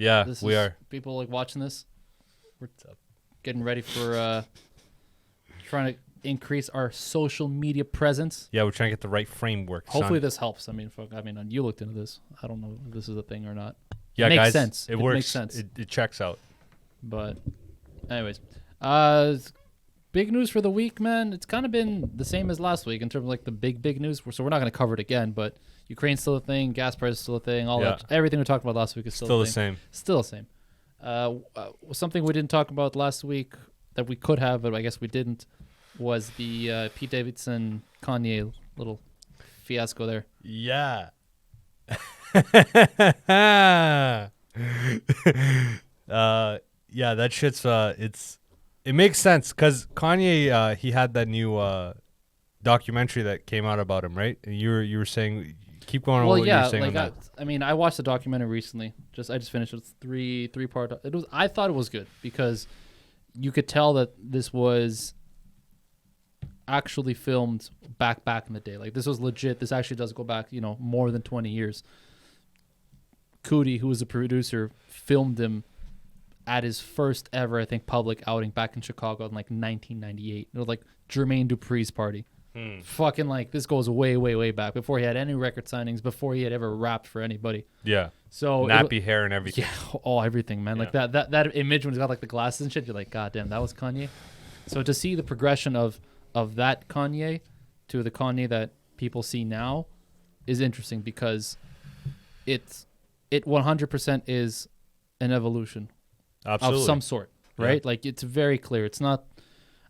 Yeah, we are. People like watching this. We're getting ready for trying to increase our social media presence. Yeah, we're trying to get the right framework. Hopefully son. this helps. I mean, you looked into this. I don't know if this is a thing or not. Yeah, it makes guys, sense. It works. Makes sense. It checks out. But, anyways, big news for the week, man. It's kind of been the same as last week in terms of like the big news. So we're not going to cover it again. But Ukraine's still a thing. Gas prices still a thing. All that. Everything we talked about last week is still the same. Still the same. Something we didn't talk about last week that we could have, but I guess we didn't, was the Pete Davidson Kanye little fiasco there. Yeah. Yeah, that shit's it makes sense because Kanye he had that new documentary that came out about him, right? And you were saying, keep going on what you were saying on that. I mean, I watched the documentary recently. I just finished it. It's three part. I thought it was good because you could tell that this was actually filmed back in the day. Like, this was legit. This actually does go back, more than 20 years. Cootie, who was the producer, filmed him at his first ever, I think, public outing back in Chicago in like 1998. It was like Jermaine Dupri's party. Fucking like, this goes way back before he had any record signings, before he had ever rapped for anybody. Yeah. So nappy hair and everything. Yeah, everything, man. Yeah. Like that image when he's got like the glasses and shit, you're like, God damn, that was Kanye. So to see the progression of that Kanye to the Kanye that people see now is interesting because it 100% is an evolution. Absolutely. Of some sort, right? Yeah. Like, it's very clear. It's not.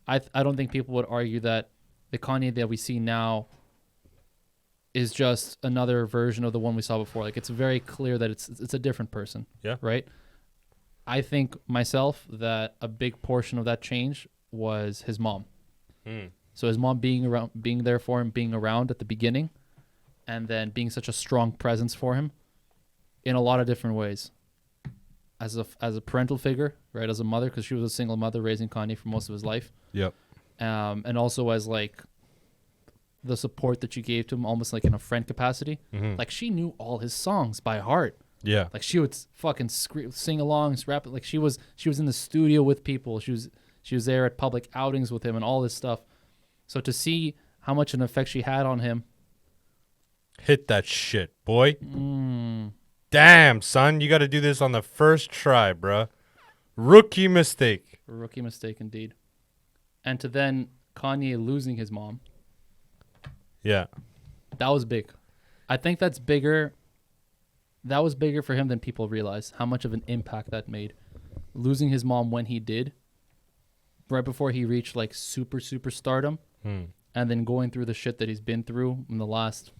I don't think people would argue that the Kanye that we see now is just another version of the one we saw before. Like, it's very clear that it's a different person. Yeah. Right. I think myself that a big portion of that change was his mom. So his mom being there for him, being around at the beginning, and then being such a strong presence for him in a lot of different ways. As a parental figure, right? As a mother, because she was a single mother raising Kanye for most of his life. Yep. And also as like the support that she gave to him, almost like in a friend capacity. Mm-hmm. Like, she knew all his songs by heart. Yeah. Like, she would fucking sing along, rap it. Like, she was in the studio with people. She was there at public outings with him and all this stuff. So to see how much an effect she had on him. Hit that shit, boy. Damn, son, you got to do this on the first try, bruh. Rookie mistake. Rookie mistake, indeed. And to then Kanye losing his mom. Yeah. That was big. I think that's bigger. That was bigger for him than people realize, how much of an impact that made. Losing his mom when he did, right before he reached like super stardom, and then going through the shit that he's been through in the last,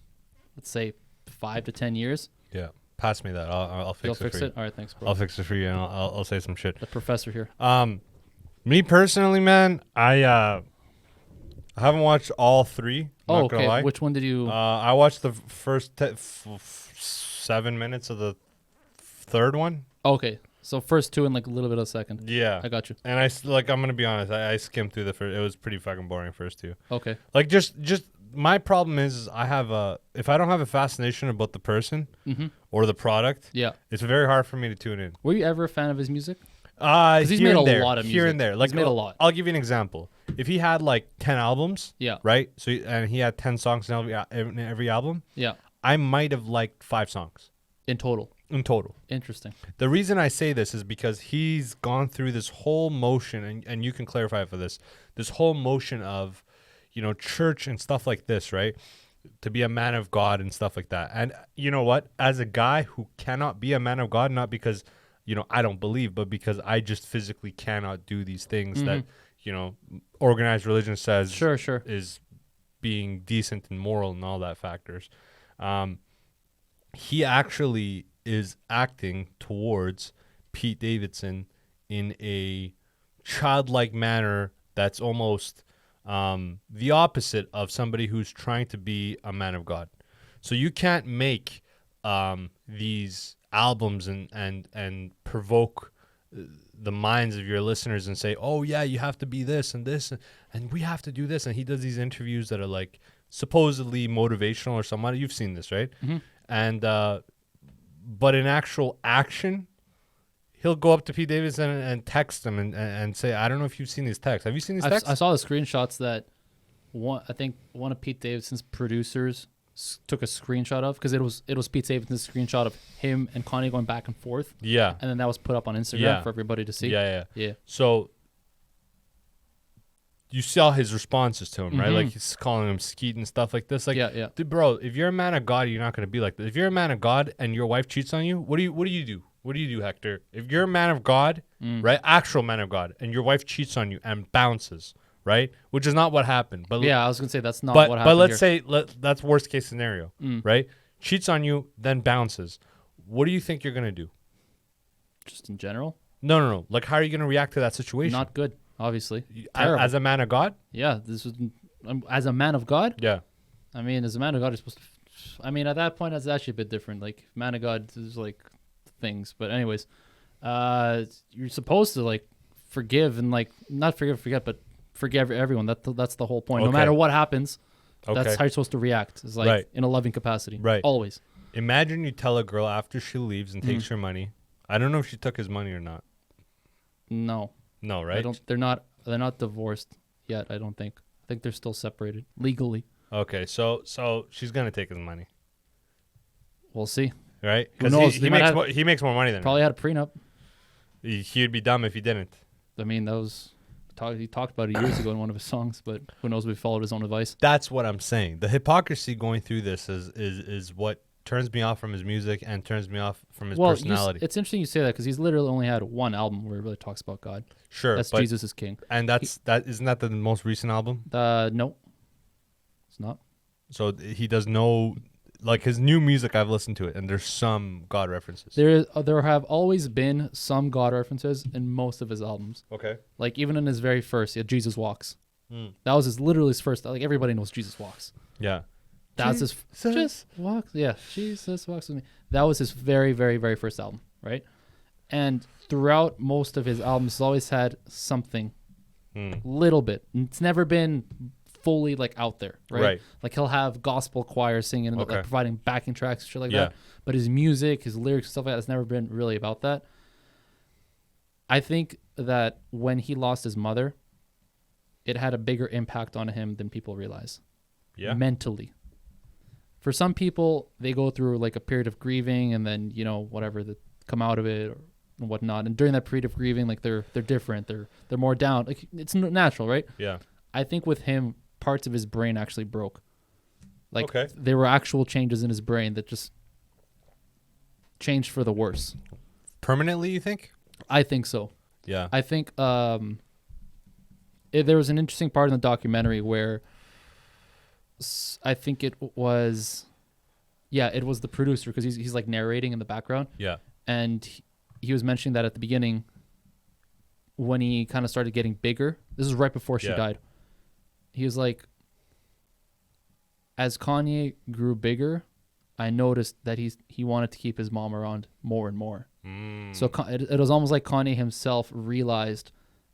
let's say, 5 to 10 years. Yeah. Pass me that. I'll fix it for you. All right, thanks, bro. I'll fix it for you, and I'll say some shit. The professor here. Me personally, man, I haven't watched all three. Oh, not gonna lie. Which one did you? I watched the first 7 minutes of the third one. Okay, so first two and like a little bit of second. Yeah, I got you. And I'm gonna be honest. I skimmed through the first. It was pretty fucking boring first two. Okay. Like just my problem is I have if I don't have a fascination about the person or the product, it's very hard for me to tune in. Were you ever a fan of his music? He's made a lot of music. Here and there. Like, he's made a lot. I'll give you an example. If he had like 10 albums, right? So and he had 10 songs in every album, I might have liked 5 songs in total. Interesting. The reason I say this is because he's gone through this whole motion, and you can clarify for this whole motion of, church and stuff like this, right? To be a man of God and stuff like that. And you know what? As a guy who cannot be a man of God, not because I don't believe, but because I just physically cannot do these things that, organized religion says is being decent and moral and all that factors. He actually is acting towards Pete Davidson in a childlike manner that's almost the opposite of somebody who's trying to be a man of God. So you can't make these albums and provoke the minds of your listeners and say, oh yeah, you have to be this and we have to do this. And he does these interviews that are like supposedly motivational or something. You've seen this, right? And but in actual action, he'll go up to Pete Davidson and text him and say, I don't know if you've seen these texts. Have you seen these texts? I saw the screenshots that I think one of Pete Davidson's producers took a screenshot of, because it was Pete Davidson's screenshot of him and Kanye going back and forth. Yeah. And then that was put up on Instagram for everybody to see. Yeah. Yeah. So you saw his responses to him, right? Like he's calling him skeet and stuff like this. Like, yeah. Dude, bro, if you're a man of God, you're not going to be like this. If you're a man of God and your wife cheats on you, what do you do? What do you do, Hector? If you're a man of God, right, actual man of God, and your wife cheats on you and bounces, right, which is not what happened. But yeah, I was gonna say that's not what happened. But let's say that's worst case scenario, right? Cheats on you, then bounces. What do you think you're gonna do? Just in general? No. Like, how are you gonna react to that situation? Not good, obviously. As a man of God? Yeah, this was as a man of God. Yeah. I mean, as a man of God, you're supposed to. I mean, at that point, that's actually a bit different. Like, man of God is like things, but anyways, you're supposed to like forgive and like not forget, but forgive everyone. That's the whole point. No matter what happens, that's how you're supposed to react. Is like in a loving capacity. Right. Always. Imagine you tell a girl after she leaves and takes her money. I don't know if she took his money or not. No. No, right? They're not divorced yet. I don't think. I think they're still separated legally. Okay, so she's gonna take his money. We'll see. Right? Because he makes more money than probably had a prenup. He'd be dumb if he didn't. I mean, that was he talked about it years ago in one of his songs, but who knows if he followed his own advice. That's what I'm saying. The hypocrisy going through this is what turns me off from his music and turns me off from his personality. It's interesting you say that, because he's literally only had one album where he really talks about God. Sure. That's Jesus is King. And isn't that the most recent album? No. It's not. So he does no... Like, his new music, I've listened to it, and there's some God references. There have always been some God references in most of his albums. Okay. Like, even in his very first, Jesus Walks. That was literally his first. Like, everybody knows Jesus Walks. Yeah. That's his... Jesus Walks. Yeah, Jesus Walks with me. That was his very, very, very first album, right? And throughout most of his albums, he's always had something. Little bit. It's never been... fully like out there, right? Like, he'll have gospel choirs singing and like providing backing tracks and shit like that. But his music, his lyrics, stuff like that, has never been really about that. I think that when he lost his mother, it had a bigger impact on him than people realize. Yeah. Mentally. For some people, they go through like a period of grieving and then, whatever, they come out of it or whatnot. And during that period of grieving, like they're different. They're more down. Like, it's natural, right? Yeah. I think with him, parts of his brain actually broke. Like, there were actual changes in his brain that just changed for the worse. Permanently, you think? I think so. Yeah. I think there was an interesting part in the documentary where I think it was the producer, because he's like narrating in the background. Yeah. And he was mentioning that at the beginning when he kind of started getting bigger. This is right before she died. He was like, as Kanye grew bigger, I noticed that he wanted to keep his mom around more and more. So it was almost like Kanye himself realized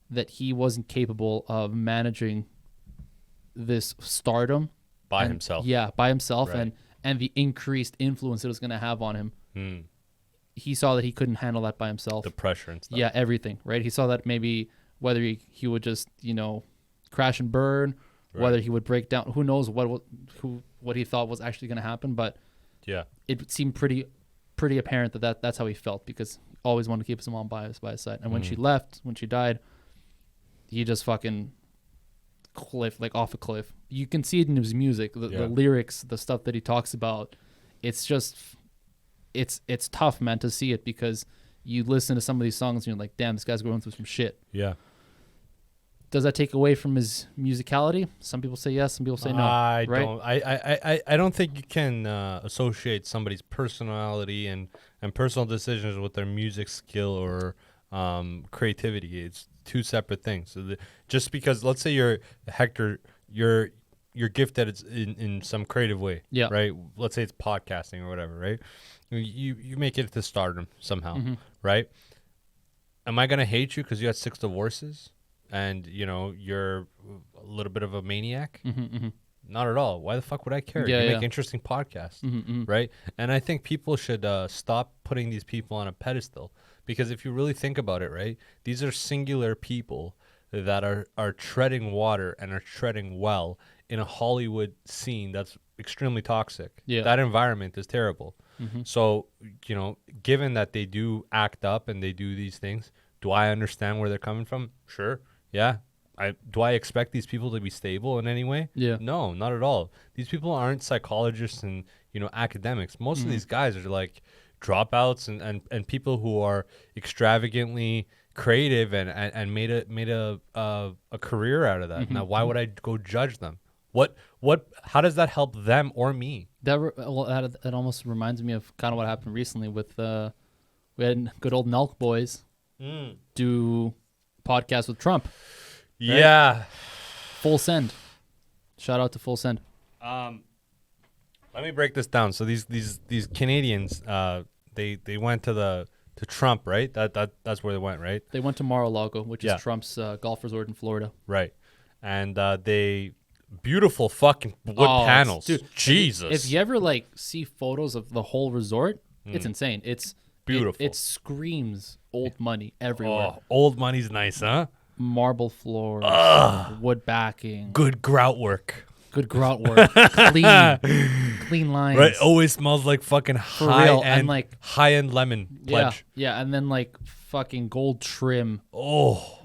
that he wasn't capable of managing this stardom by himself. Yeah, by himself, right. and the increased influence it was going to have on him. He saw that he couldn't handle that by himself. The pressure and stuff. Yeah, everything, right? He saw that maybe whether he would just, crash and burn, whether he would break down, who knows what he thought was actually going to happen, but it seemed pretty apparent that's how he felt, because he always wanted to keep his mom by his side. And when she died, he just fucking off a cliff. You can see it in his music, the lyrics, the stuff that he talks about. It's just, it's tough, man, to see it, because you listen to some of these songs and you're like, damn, this guy's going through some shit. Yeah. Does that take away from his musicality? Some people say yes, some people say no. I don't think you can associate somebody's personality and personal decisions with their music skill or creativity. It's two separate things. So just because, let's say you're Hector, you're gifted in some creative way, right? Let's say it's podcasting or whatever, right? You make it to stardom somehow, right? Am I gonna hate you because you had 6 divorces? And, you're a little bit of a maniac? Not at all. Why the fuck would I care? You make interesting podcasts, right? And I think people should stop putting these people on a pedestal, Because if you really think about it, right, these are singular people that are treading water and are treading well in a Hollywood scene that's extremely toxic. Yeah. That environment is terrible. Mm-hmm. So, given that they do act up and they do these things, do I understand where they're coming from? Sure. Yeah. Do I expect these people to be stable in any way? Yeah. No, not at all. These people aren't psychologists and, academics. Most of these guys are like dropouts and people who are extravagantly creative and made a career out of that. Now, why would I go judge them? How does that help them or me? That almost reminds me of kind of what happened recently with we had good old Nelk boys do podcast with Trump. Right? Yeah. Full Send. Shout out to Full Send. Let me break this down. So these Canadians, they went to Trump, right? That's where they went, right? They went to Mar-a-Lago, which is Trump's golf resort in Florida. Right. And they beautiful fucking wood panels. Dude, Jesus. If you ever see photos of the whole resort, it's insane. It's beautiful. It screams old money everywhere. Oh, old money's nice, huh? Marble floors, wood backing, good grout work. Clean lines. Right, always smells like fucking high end lemon pledge. Yeah, and then fucking gold trim. Oh,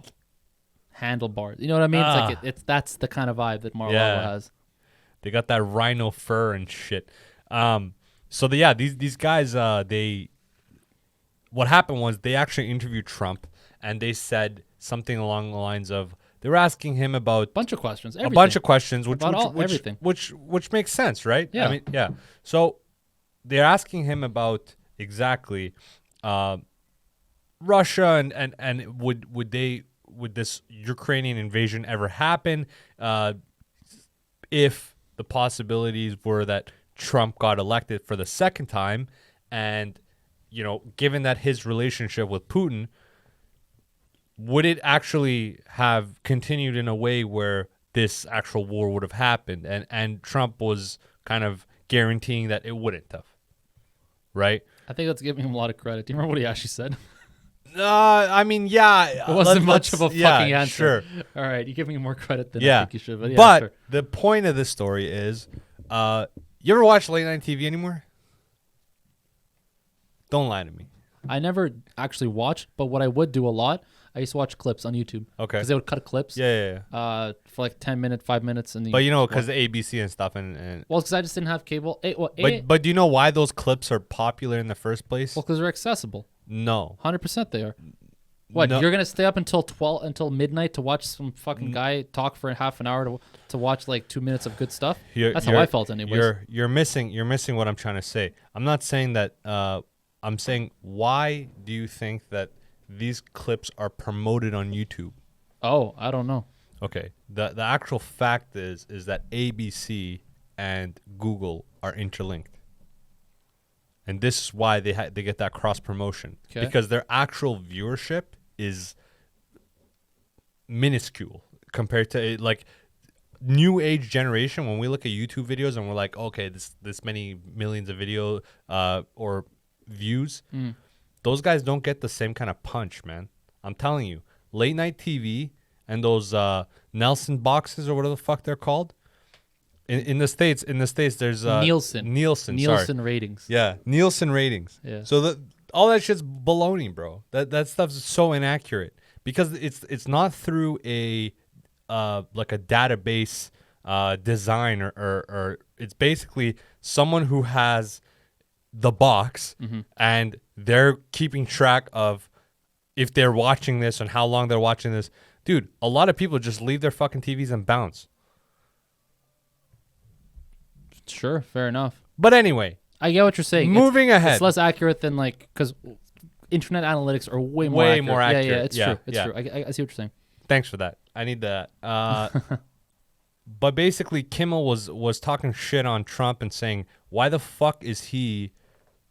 handlebars. You know what I mean? It's that's the kind of vibe that Mar-a-Lago has. They got that rhino fur and shit. These guys what happened was they actually interviewed Trump and they said something along the lines of they were asking him about a bunch of questions, everything, which makes sense, right? Yeah. I mean, yeah. So they're asking him about exactly Russia and would this Ukrainian invasion ever happen if the possibilities were that Trump got elected for the second time, and given that his relationship with Putin, would it actually have continued in a way where this actual war would have happened? And Trump was kind of guaranteeing that it wouldn't have, right? I think that's giving him a lot of credit. Do you remember what he actually said? I mean, yeah. It wasn't much of a fucking answer. Sure. All right, you're giving him more credit than I think you should. But sure. The point of this story is, you ever watch late night TV anymore? Don't lie to me. I never actually watched, but what I would do a lot, I used to watch clips on YouTube. Okay. Because they would cut clips. Yeah. For 10 minutes, 5 minutes. But because the ABC and stuff. And well, because I just didn't have cable. But do you know why those clips are popular in the first place? Well, because they're accessible. No. 100% they are. What, no. You're going to stay up until midnight to watch some fucking guy talk for half an hour to watch 2 minutes of good stuff? That's how I felt anyways. You're missing what I'm trying to say. I'm not saying that I'm saying, why do you think that these clips are promoted on YouTube? Oh, I don't know. Okay. The actual fact is that ABC and Google are interlinked. And this is why they get that cross promotion. Okay. Because their actual viewership is minuscule compared to new age generation. When we look at YouTube videos and we're like, okay, this many millions of video or views, those guys don't get the same kind of punch, man. I'm telling you, late night TV and those Nelson boxes or whatever the fuck they're called. In the states, there's Nielsen ratings. Yeah, Nielsen ratings. Yeah. So all that shit's baloney, bro. That stuff's so inaccurate because it's not through a database design or it's basically someone who has the box and they're keeping track of if they're watching this and how long they're watching this. Dude, a lot of people just leave their fucking TVs and bounce. Sure, fair enough. But anyway, I get what you're saying. Moving ahead. It's less accurate than because internet analytics are way more accurate. Yeah, it's true. It's true. I see what you're saying. Thanks for that. I need that. But basically, Kimmel was talking shit on Trump and saying, why the fuck is he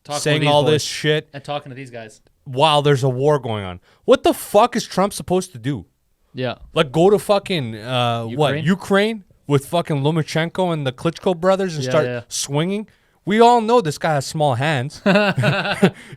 saying all this shit and talking to these guys while there's a war going on? What the fuck is Trump supposed to do? Yeah. Go to fucking Ukraine with fucking Lomachenko and the Klitschko brothers and start swinging? We all know this guy has small hands.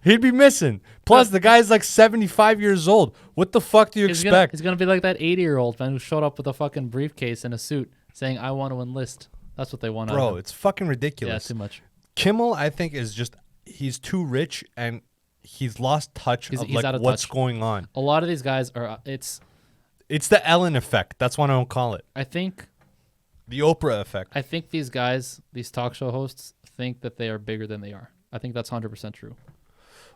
He'd be missing. Plus, the guy's like 75 years old. What the fuck do you expect? He's gonna be like that 80-year-old man who showed up with a fucking briefcase and a suit saying, "I want to enlist." That's what they want. Bro, it's fucking ridiculous. Yeah, too much. Kimmel, I think, is just he's too rich and he's lost touch of He's out of what's touch. going on. A lot of these guys are. It's the Ellen effect. That's what I don't call it. I think The Oprah effect. I think these guys, these talk show hosts, think that they are bigger than they are. I think that's 100% true.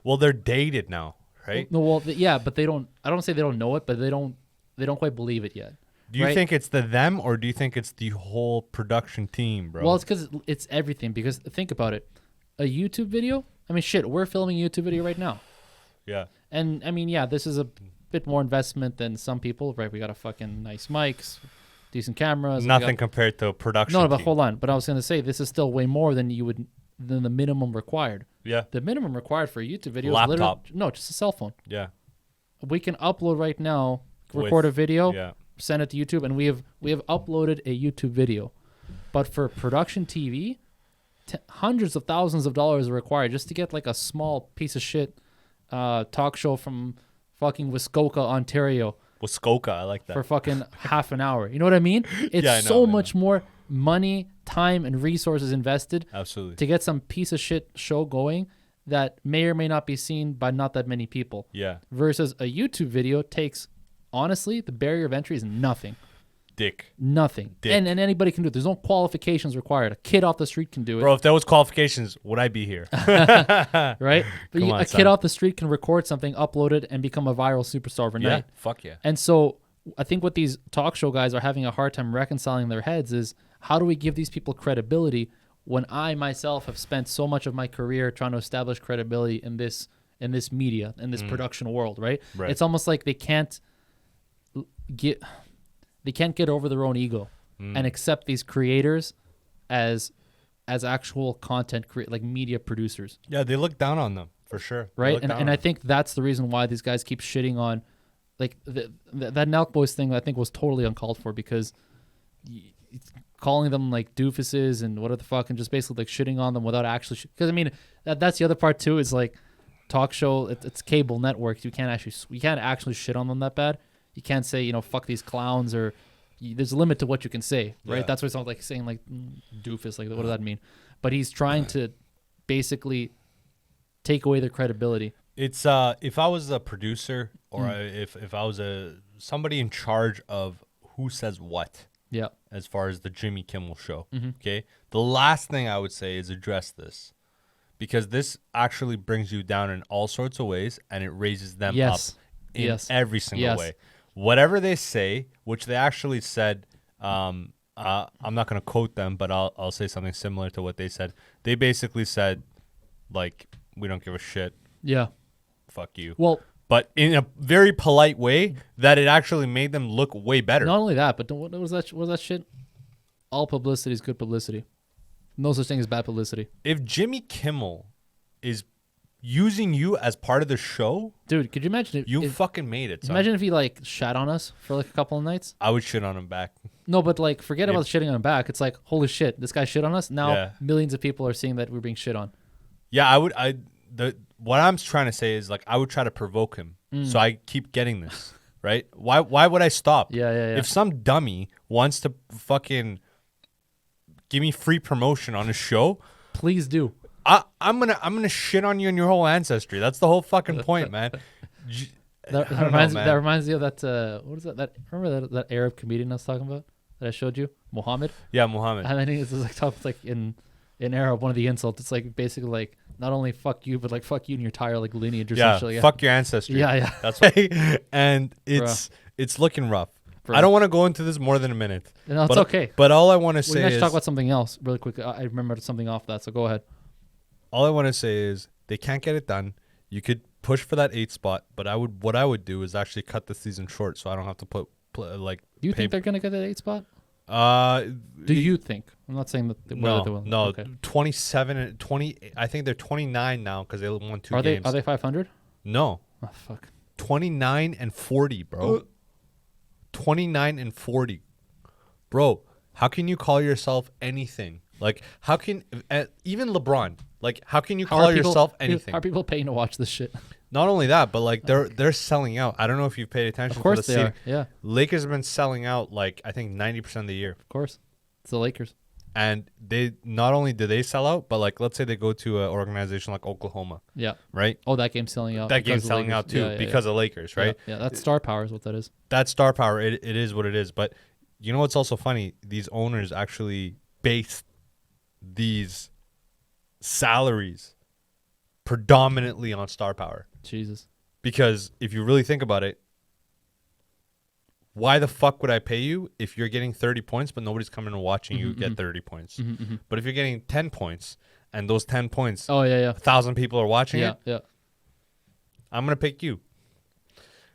Well, they're dated now, right? No, well, yeah, but they don't. I don't say they don't know it, but they don't quite believe it yet. Do you right? think it's them or do you think it's the whole production team, bro? Well, it's because it's everything. Because think about it, a YouTube video. I mean, shit, we're filming a YouTube video right now. Yeah. And I mean, yeah, this is a bit more investment than some people, right? We got a fucking nice mics, decent cameras. Nothing compared to a production No, but team. hold on. But I was gonna say this is still way more than than the minimum required. Yeah. The minimum required for a YouTube video is Laptop. literally just a cell phone. Yeah. We can upload right now, record a video, Yeah. send it to YouTube, and we have uploaded a YouTube video. But for production TV, hundreds of thousands of dollars are required just to get like a small piece of shit talk show from fucking Muskoka, Ontario. Muskoka, I like that. For fucking half an hour. You know what I mean? It's Yeah, I know, so I know. much more money, time, and resources invested Absolutely. to get some piece of shit show going that may or may not be seen by not that many people. Yeah. Versus a YouTube video takes, honestly, the barrier of entry is nothing. Dick. Nothing. Dick. And anybody can do it. There's no qualifications required. A kid off the street can do it. Bro, if there was qualifications, would I be here? Right? But Come on, a son. kid off the street can record something, upload it, and become a viral superstar overnight. Yeah. Fuck yeah. And so I think what these talk show guys are having a hard time reconciling in their heads is how do we give these people credibility when I myself have spent so much of my career trying to establish credibility in this media, in this production world, right? Right. It's almost like they can't get over their own ego and accept these creators as actual content like media producers. Yeah, they look down on them for sure. They Right. look And down on I them. think that's the reason why these guys keep shitting on, like, that Nelk Boys thing, I think was totally uncalled for because calling them like doofuses and what the fuck and just basically like shitting on them without actually, because I mean, that's the other part too, is like talk show, it's cable networks. You can't actually shit on them that bad. You can't say, fuck these clowns or there's a limit to what you can say, right? Yeah. That's what it's not like saying like doofus, like what does that mean? But he's trying to basically take away their credibility. It's if I was a producer or if I was somebody in charge of who says what Yeah. as far as the Jimmy Kimmel show, Mm-hmm. okay? The last thing I would say is address this because this actually brings you down in all sorts of ways and it raises them Yes. up in Yes. every single Yes. way. Whatever they say, which they actually said, I'm not going to quote them, but I'll say something similar to what they said. They basically said, like, we don't give a shit. Yeah. Fuck you. Well, But in a very polite way that it actually made them look way better. not only that, but what was that shit? All publicity is good publicity. No such thing as bad publicity. If Jimmy Kimmel is using you as part of the show, Dude, could you imagine you if fucking made it, son. imagine if he like shat on us for like a couple of nights? I would shit on him back. No, but like forget about shitting on him back. It's like, holy shit, this guy shit on us. Now Yeah. millions of people are seeing that we're being shit on. Yeah, what I'm trying to say is like I would try to provoke him so I keep getting this, right? Why would I stop? Yeah. If some dummy wants to fucking give me free promotion on a show, Please do. I'm gonna shit on you and your whole ancestry. That's the whole fucking point, man. That I don't reminds know, me. man. That reminds me of that. What is that? Remember that Arab comedian I was talking about that I showed you, Muhammad? Yeah, Muhammad. And then he's like talking like in Arab, one of the insults. It's like basically like not only fuck you, but like fuck you and your entire like lineage or Yeah, something. Like fuck your ancestry. Yeah. That's why. And it's looking rough. Bruh. I don't want to go into this more than a minute. No, it's but, okay. But all I want to We say can actually is talk about something else really quick. I remembered something off that, so go ahead. all I want to say is they can't get it done. You could push for that 8th spot, but what I would do is actually cut the season short so I don't have to put like. Do you think they're gonna get that 8th spot? Do you think? I'm not saying that. They will. No. Okay. 27 and 20. I think they're 29 now because they won 2 Are games. they 500? No, Oh fuck. 29 and 40, bro. 29 and 40, bro. How can you call yourself anything Like, how can even LeBron? Like, how can you How call are people- yourself anything? How are people paying to watch this shit? Not only that, but like they're selling out. I don't know if you've paid attention. Of course to the they seating. are. Yeah, Lakers have been selling out like I think 90% of the year, of course. It's the Lakers. and they not only do they sell out, but like let's say they go to an organization like Oklahoma, Yeah. right? Oh, that game's selling out. That because game's of selling Lakers. out too Yeah, yeah, because of Lakers, right? Yeah, that's star power is what that is. That's star power. It is what it is. But you know what's also funny? These owners actually base these salaries predominantly on star power. Jesus. Because if you really think about it, why the fuck would I pay you if you're getting 30 points but nobody's coming and watching you get 30 points? But if you're getting 10 points and those 10 points, Oh yeah, yeah, 1,000 people are watching yeah, it, yeah. I'm going to pick you.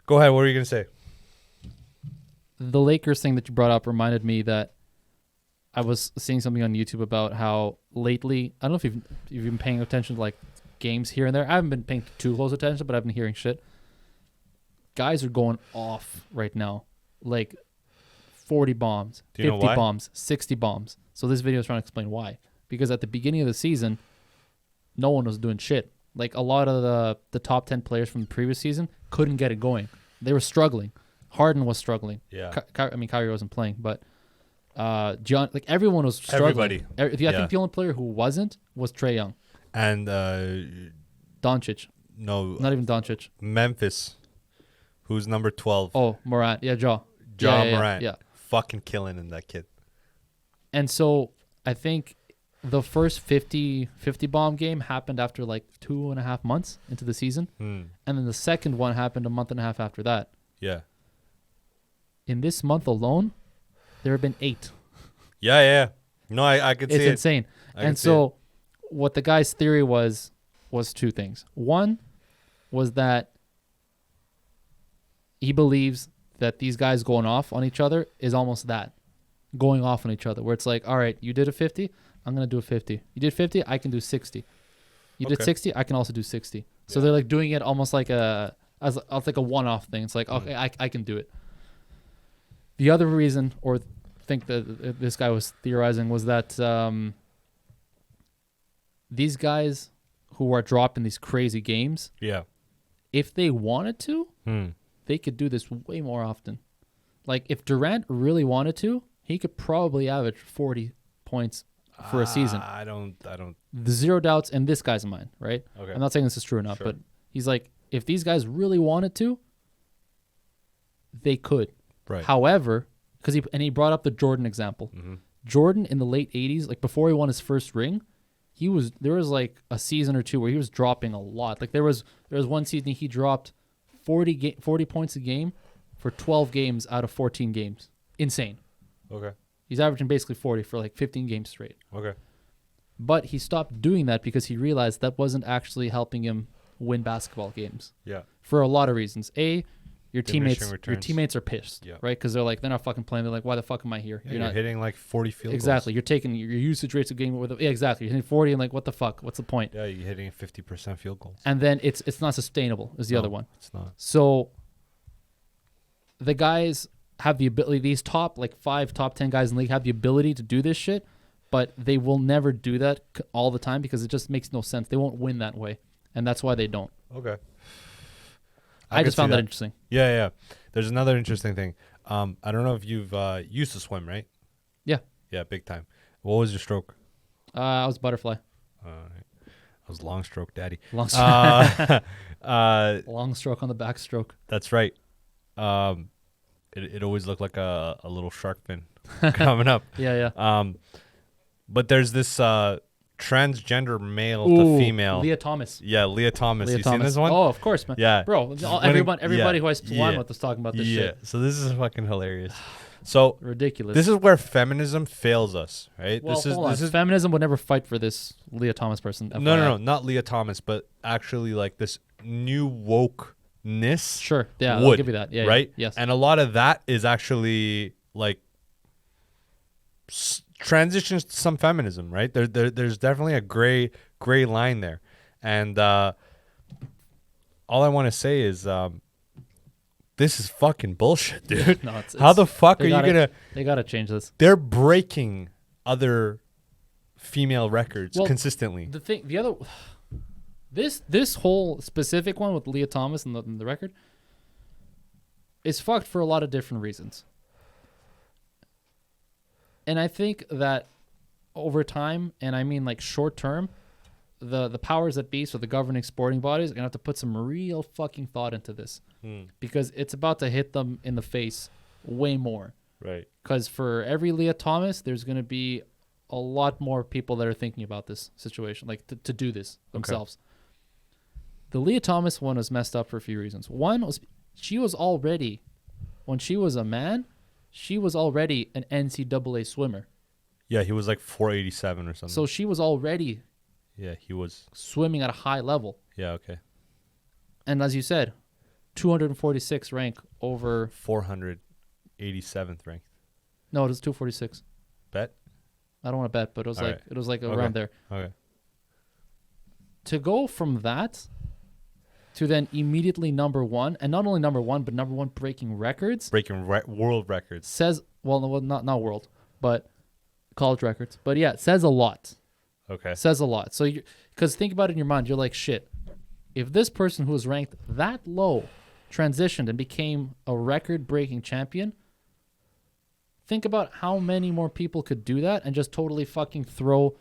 Go ahead. What are you going to say? The Lakers thing that you brought up reminded me that I was seeing something on YouTube about how lately, I don't know if you've been paying attention to like games here and there. I haven't been paying too close attention, but I've been hearing shit. Guys are going off right now. Like 40 bombs, Do you know 50 why? bombs, 60 bombs. So this video is trying to explain why. Because at the beginning of the season, no one was doing shit. Like a lot of the top 10 players from the previous season couldn't get it going. They were struggling. Harden was struggling. Yeah. Kyrie wasn't playing, but John, like everyone was struggling. Everybody. I think the only player who wasn't was Trae Young. And Doncic. no, Not even Doncic. Memphis, who's number 12. Oh, Morant. Yeah, Ja Morant. Yeah. Fucking killing in that kid. And so I think the first 50 bomb game happened after like 2.5 months into the season. And then the second one happened a month and a half after that. Yeah. In this month alone, there have been 8. Yeah. No, I could see It's it. insane. I can And see so what the guy's theory was two things. One was that he believes that these guys going off on each other is almost that. Going off on each other. Where it's like, all right, you did a 50, I'm going to do a 50. You did 50, I can do 60. You did Okay. 60, I can also do 60. So Yeah. they're like doing it almost like as like a one-off thing. It's like, okay, I can do it. The other reason, or think that this guy was theorizing, was that these guys who are dropping these crazy games, Yeah. if they wanted to, they could do this way more often. Like if Durant really wanted to, he could probably average 40 points for a season. I don't. The zero doubts in this guy's mind, right? Okay. I'm not saying this is true or not, Sure. but he's like, if these guys really wanted to, they could. Right. However, he brought up the Jordan example. Jordan in the late 80s, like before he won his first ring, there was like a season or two where he was dropping a lot. Like there was one season he dropped 40 points a game for 12 games out of 14 games. Insane. Okay. He's averaging basically 40 for like 15 games straight. Okay. But he stopped doing that because he realized that wasn't actually helping him win basketball games Yeah. for a lot of reasons. Your Diminishing returns. teammates are pissed, Yeah. right? Because they're not fucking playing. They're like, why the fuck am I here? Yeah, you're hitting like 40 field Exactly. goals. You're taking your usage rates of game with exactly. You're hitting 40 and like, what the fuck? What's the point? Yeah, you're hitting 50% field goals. And then it's not sustainable is the other one. It's not. So the guys have the ability, these top 10 guys in the league have the ability to do this shit, but they will never do that all the time because it just makes no sense. They won't win that way. And that's why they don't. Okay. I just found that interesting. Yeah. There's another interesting thing. I don't know if you've used to swim, right? Yeah. Yeah, big time. What was your stroke? I was butterfly. I was long stroke daddy. Long stroke. Long stroke on the backstroke. That's right. It always looked like a little shark fin coming up. Yeah. But there's this transgender male to female. Leah Thomas. Yeah, Leah Thomas. Leah You Thomas. seen this one? Oh, of course, man. Yeah. Bro, everybody who I swam with was talking about this shit. So this is fucking hilarious. So Ridiculous. this is where feminism fails us, right? Well, this hold on. is Feminism would never fight for this Leah Thomas person. no, not Leah Thomas, but actually like this new wokeness. Sure. Yeah, would, I'll give you that. Yeah. right? Yeah. Yes. And a lot of that is actually like transitions to some feminism, right? There's definitely a gray line there, and all I want to say is this is fucking bullshit, dude. No, How the fuck are you gonna? They gotta change this. They're breaking other female records Well, consistently. This whole specific one with Leah Thomas and the record is fucked for a lot of different reasons. And I think that over time, and I mean like short term, the powers that be, so the governing sporting bodies, are going to have to put some real fucking thought into this. Because it's about to hit them in the face way more. Right. Because for every Leah Thomas, there's going to be a lot more people that are thinking about this situation, like to do this themselves. The Leah Thomas one was messed up for a few reasons. One was she was already, when she was a man, she was already an NCAA swimmer. Yeah, he was like 487 or something. So she was already he was swimming at a high level. Yeah, okay. And as you said, 246 rank over 487th ranked. No, it was 246. Bet? I don't want to bet, but it was around there. Okay. To go from that to then immediately number one, and not only number one, but number one breaking records. Breaking world records. Says, well, no, not world, but college records. But yeah, it says a lot. Okay. Says a lot. So, because think about it in your mind, you're like, shit, if this person who was ranked that low transitioned and became a record-breaking champion, think about how many more people could do that and just totally fucking throw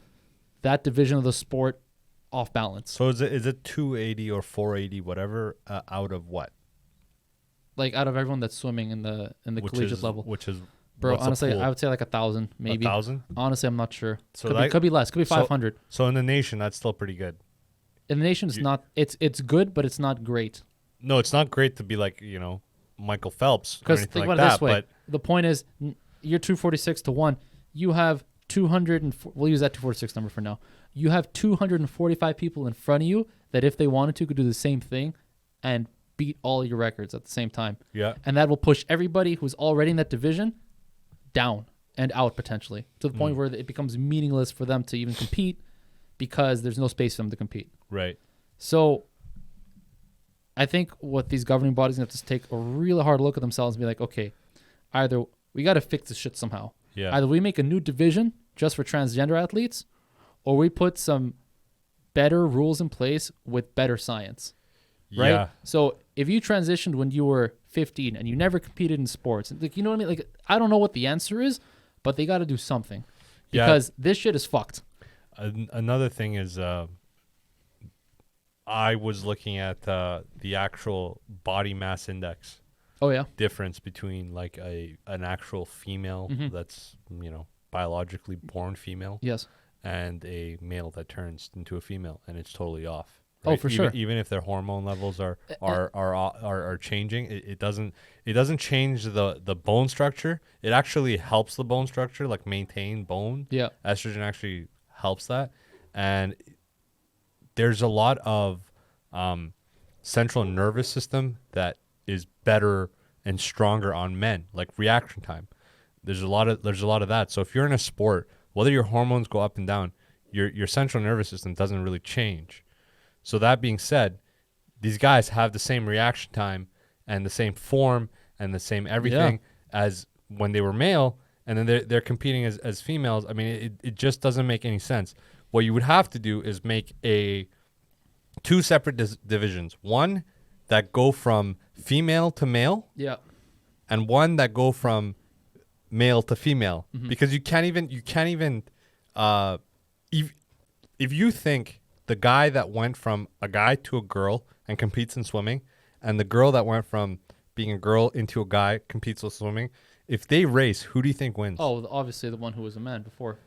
that division of the sport off balance. So is it 280 or 480, whatever, out of what? Like out of everyone that's swimming in the collegiate level. Which is, bro, honestly, I would say like 1,000, maybe. 1,000? Honestly, I'm not sure. So could be less. Could be 500. So in the nation, that's still pretty good. In the nation, it's good, but it's not great. No, it's not great to be like, Michael Phelps or Because anything think like about it that. this way. But The point is, you're 246 to 1. You have 200, we'll use that 246 number for now. You have 245 people in front of you that if they wanted to could do the same thing and beat all your records at the same time. Yeah. And that will push everybody who's already in that division down and out potentially to the point where it becomes meaningless for them to even compete because there's no space for them to compete. Right. So I think what these governing bodies have to take a really hard look at themselves and be like, okay, either we got to fix this shit somehow. Yeah. Either we make a new division just for transgender athletes, or we put some better rules in place with better science. Right? Yeah. So if you transitioned when you were 15 and you never competed in sports, like, you know what I mean? Like, I don't know what the answer is, but they got to do something because this shit is fucked. Another thing is, I was looking at the actual body mass index. Oh yeah. Difference between like an actual female that's biologically born female. Yes. And a male that turns into a female, and it's totally off. Right? Oh, for sure. Even if their hormone levels are changing, it doesn't change the bone structure. It actually helps the bone structure, like maintain bone. Yeah. Estrogen actually helps that, and there's a lot of central nervous system that is better and stronger on men, like reaction time. There's a lot of that. So if you're in a sport, whether your hormones go up and down, your central nervous system doesn't really change. So that being said, these guys have the same reaction time and the same form and the same everything as when they were male, and then they're competing as females. I mean, it just doesn't make any sense. What you would have to do is make two separate divisions. One that go from female to male. Yeah. And one that go from male to female, because you can't even if you think the guy that went from a guy to a girl and competes in swimming, and the girl that went from being a girl into a guy competes with swimming, if they race, who do you think wins? Oh, obviously the one who was a man before.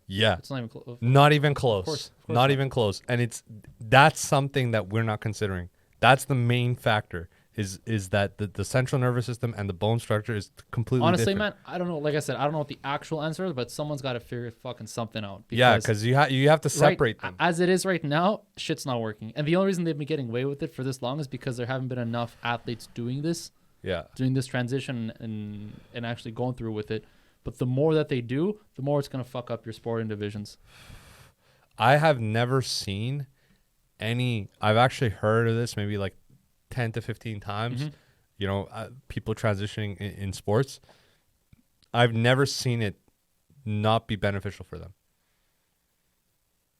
Yeah, it's not even close. Not even close. Of course not even close. And that's something that we're not considering. That's the main factor. Is that the central nervous system and the bone structure is completely honestly different. Man, I don't know. Like I said, I don't know what the actual answer is, but someone's got to figure fucking something out. Because you have to separate them. As it is right now, shit's not working. And the only reason they've been getting away with it for this long is because there haven't been enough athletes doing this. Yeah. Doing this transition and actually going through with it. But the more that they do, the more it's going to fuck up your sporting divisions. I have never seen any. I've actually heard of this maybe like 10 to 15 times, people transitioning in sports. I've never seen it not be beneficial for them.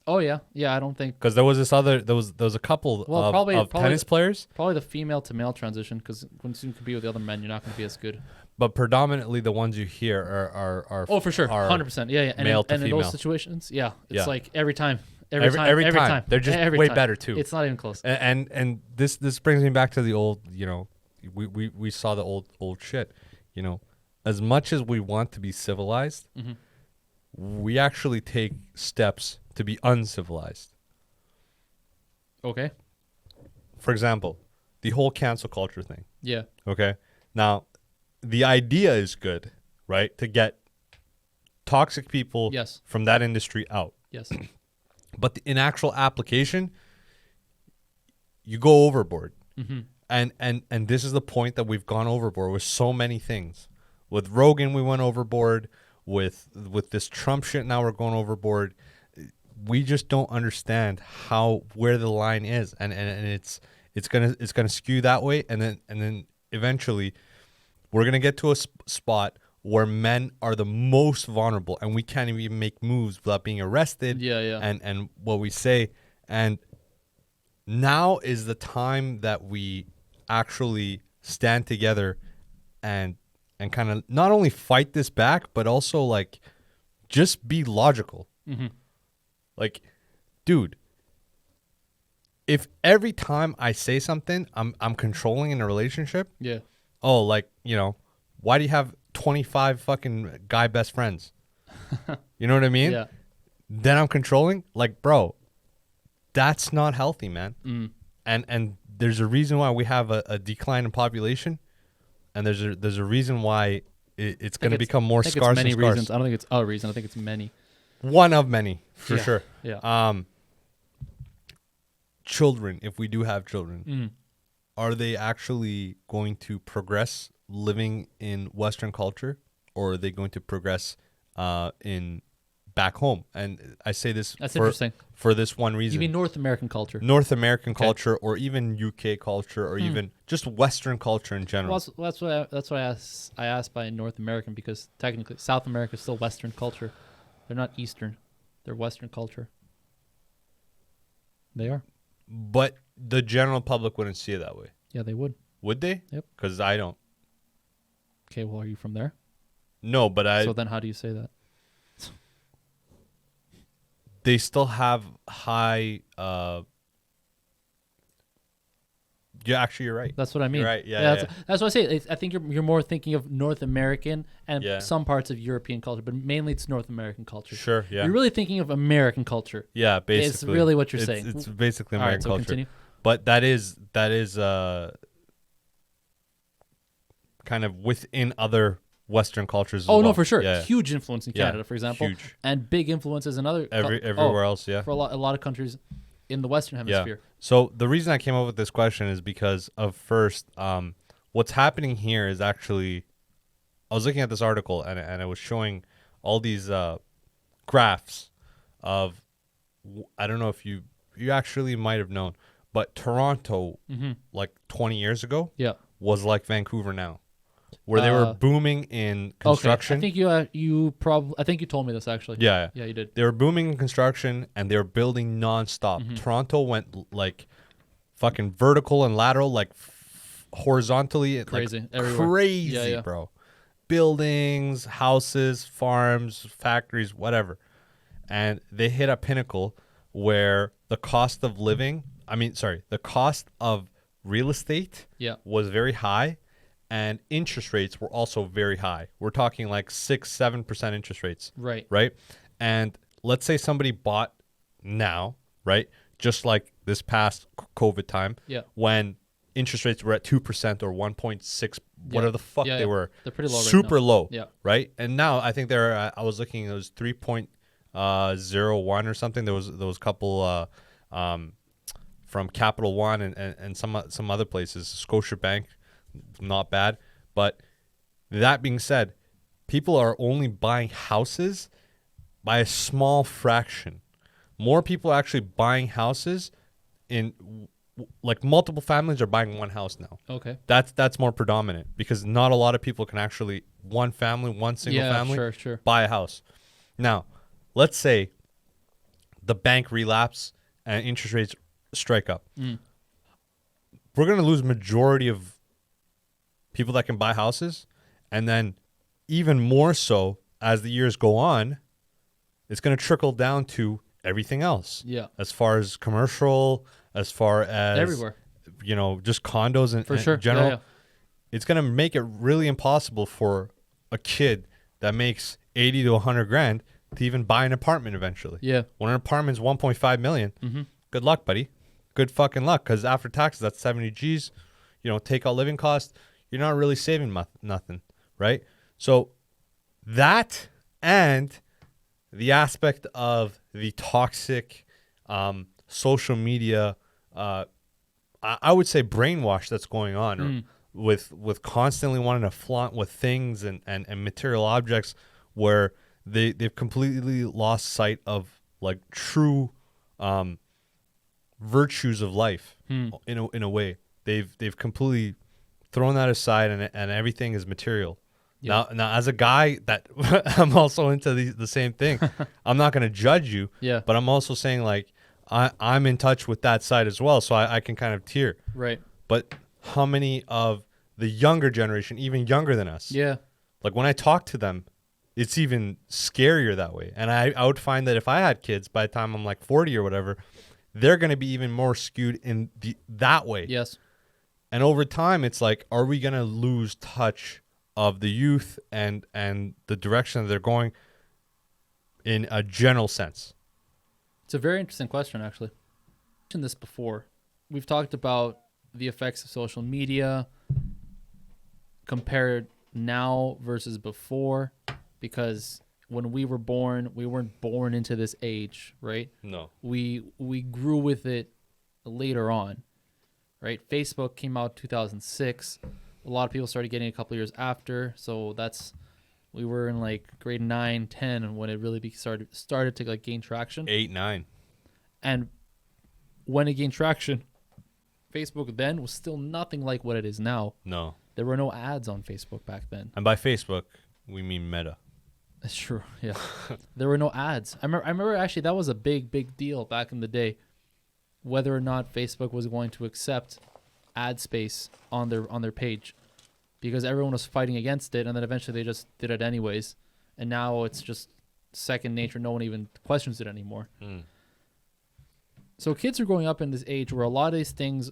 Oh yeah, yeah. I don't think. Because there was a couple Well, of, probably tennis players, probably the female to male transition. Because once you compete with the other men, you're not going to be as good. but predominantly the ones you hear are Oh, for sure, are 100%. Yeah, yeah. And, male to in female. those situations, yeah, it's Yeah. like every time. Every time. They're just Every way time. better too. It's not even close. And this brings me back to the old, we saw the old shit. As much as we want to be civilized, Mm-hmm. we actually take steps to be uncivilized. Okay. For example, the whole cancel culture thing. Yeah. Okay. Now, the idea is good, right? To get toxic people Yes. from that industry out. Yes. But in actual application, you go overboard. Mm-hmm. And this is the point that we've gone overboard with so many things. With Rogan, we went overboard. With this Trump shit, now we're going overboard. We just don't understand where the line is, and it's gonna skew that way, and then eventually we're gonna get to a spot where men are the most vulnerable, and we can't even make moves without being arrested. Yeah, yeah. And what we say, and now is the time that we actually stand together and kind of not only fight this back, but also like just be logical. Mm-hmm. Like, dude, if every time I say something, I'm controlling in a relationship. Yeah. Oh, like, why do you have 25 fucking guy best friends? You know what I mean? Yeah. Then I'm controlling. Like, bro, that's not healthy, man. Mm. And there's a reason why we have a decline in population, and there's a reason why it's going to become more scarce. Many and scarce. reasons. I don't think it's a reason. I think it's many. One of many, for Yeah. sure. Yeah. Children, if we do have children, Mm. are they actually going to progress living in Western culture, or are they going to progress in back home? And I say this That's interesting. for this one reason. You mean North American culture? North American culture, or even UK culture, or even just Western culture in general. Well, that's why I asked by North American, because technically South America is still Western culture. They're not Eastern. They're Western culture. They are. But the general public wouldn't see it that way. Yeah, they would. Would they? Yep. Because I don't. Okay, well, are you from there? No, but So then how do you say that? they still have high. You're right. That's what I mean. You're right. Yeah. That's what I say. I think you're more thinking of North American and Yeah. some parts of European culture, but mainly it's North American culture. Sure. Yeah. You're really thinking of American culture. Yeah. Basically, It's really what you're saying. It's basically All right, American so culture. continue. But that is kind of within other Western cultures. As Oh, no, well. for sure. Yeah. Huge influence in Yeah, Canada, for example. huge. And big influences in other Everywhere else. Yeah. for a lot of countries in the Western Hemisphere. So the reason I came up with this question is because of first, what's happening here is actually, I was looking at this article and it was showing all these graphs of, I don't know if you actually might have known, but Toronto, like 20 years ago, Yeah. was like Vancouver now, where they were booming in construction. Okay. I think I think you told me this actually. Yeah. Yeah, you did. They were booming in construction and they were building nonstop. Toronto went like fucking vertical and lateral, like horizontally. Crazy. Like, Everywhere. crazy, Yeah. bro. Buildings, houses, farms, factories, whatever. And they hit a pinnacle where the cost of real estate Yeah. was very high. And interest rates were also very high. We're talking like 6-7% interest rates. Right. Right. And let's say somebody bought now, right? Just like this past COVID time, Yeah. when interest rates were at 2% or 1.6, whatever the fuck Yeah, they yeah. were. They're pretty low right super now. low. Yeah. Right. And now I think they're, I was looking, it was 3.01 or something. There was a couple from Capital One and some other places, Scotiabank. Not bad. But that being said, people are only buying houses by a small fraction. More people are actually buying houses in, like, multiple families are buying one house now. Okay. That's more predominant because not a lot of people can actually one single family Sure. buy a house. Now, let's say the bank relapse and interest rates strike up. We're going to lose majority of people that can buy houses. And then even more so as the years go on, it's going to trickle down to everything else. Yeah. As far as commercial, as far as Everywhere. You know, just condos and, For and sure. general. Yeah. It's going to make it really impossible for a kid that makes 80 to 100 grand to even buy an apartment eventually. Yeah. When an apartment's 1.5 million, good luck, buddy. Good fucking luck, because after taxes, that's 70 G's. You know, take out living costs. You're not really saving nothing, right? So that and the aspect of the toxic social media, I would say brainwash that's going on with constantly wanting to flaunt with things and material objects where they've completely lost sight of like true virtues of life in a way. They've completely thrown that aside and everything is material. Yeah. Now as a guy that I'm also into the same thing. I'm not going to judge you, but I'm also saying like I'm in touch with that side as well, so I can kind of tear. Right. But how many of the younger generation, even younger than us, like when I talk to them, it's even scarier that way. And I would find that if I had kids by the time I'm like 40 or whatever, they're going to be even more skewed in that way. Yes. And over time, it's like, are we going to lose touch of the youth and the direction that they're going in a general sense? It's a very interesting question, actually. I mentioned this before. We've talked about the effects of social media compared now versus before, because when we were born, we weren't born into this age, right? No. We grew with it later on, right? Facebook came out 2006. A lot of people started getting it a couple years after, so we were in like grade 9, 10 when it really started to like gain traction. 8, 9. And when it gained traction, Facebook then was still nothing like what it is now. No. There were no ads on Facebook back then. And by Facebook, we mean Meta. That's true. Yeah. There were no ads. I remember actually that was a big deal back in the day, whether or not Facebook was going to accept ad space on their page, because everyone was fighting against it, and then eventually they just did it anyways. And now it's just second nature. No one even questions it anymore. So kids are growing up in this age where a lot of these things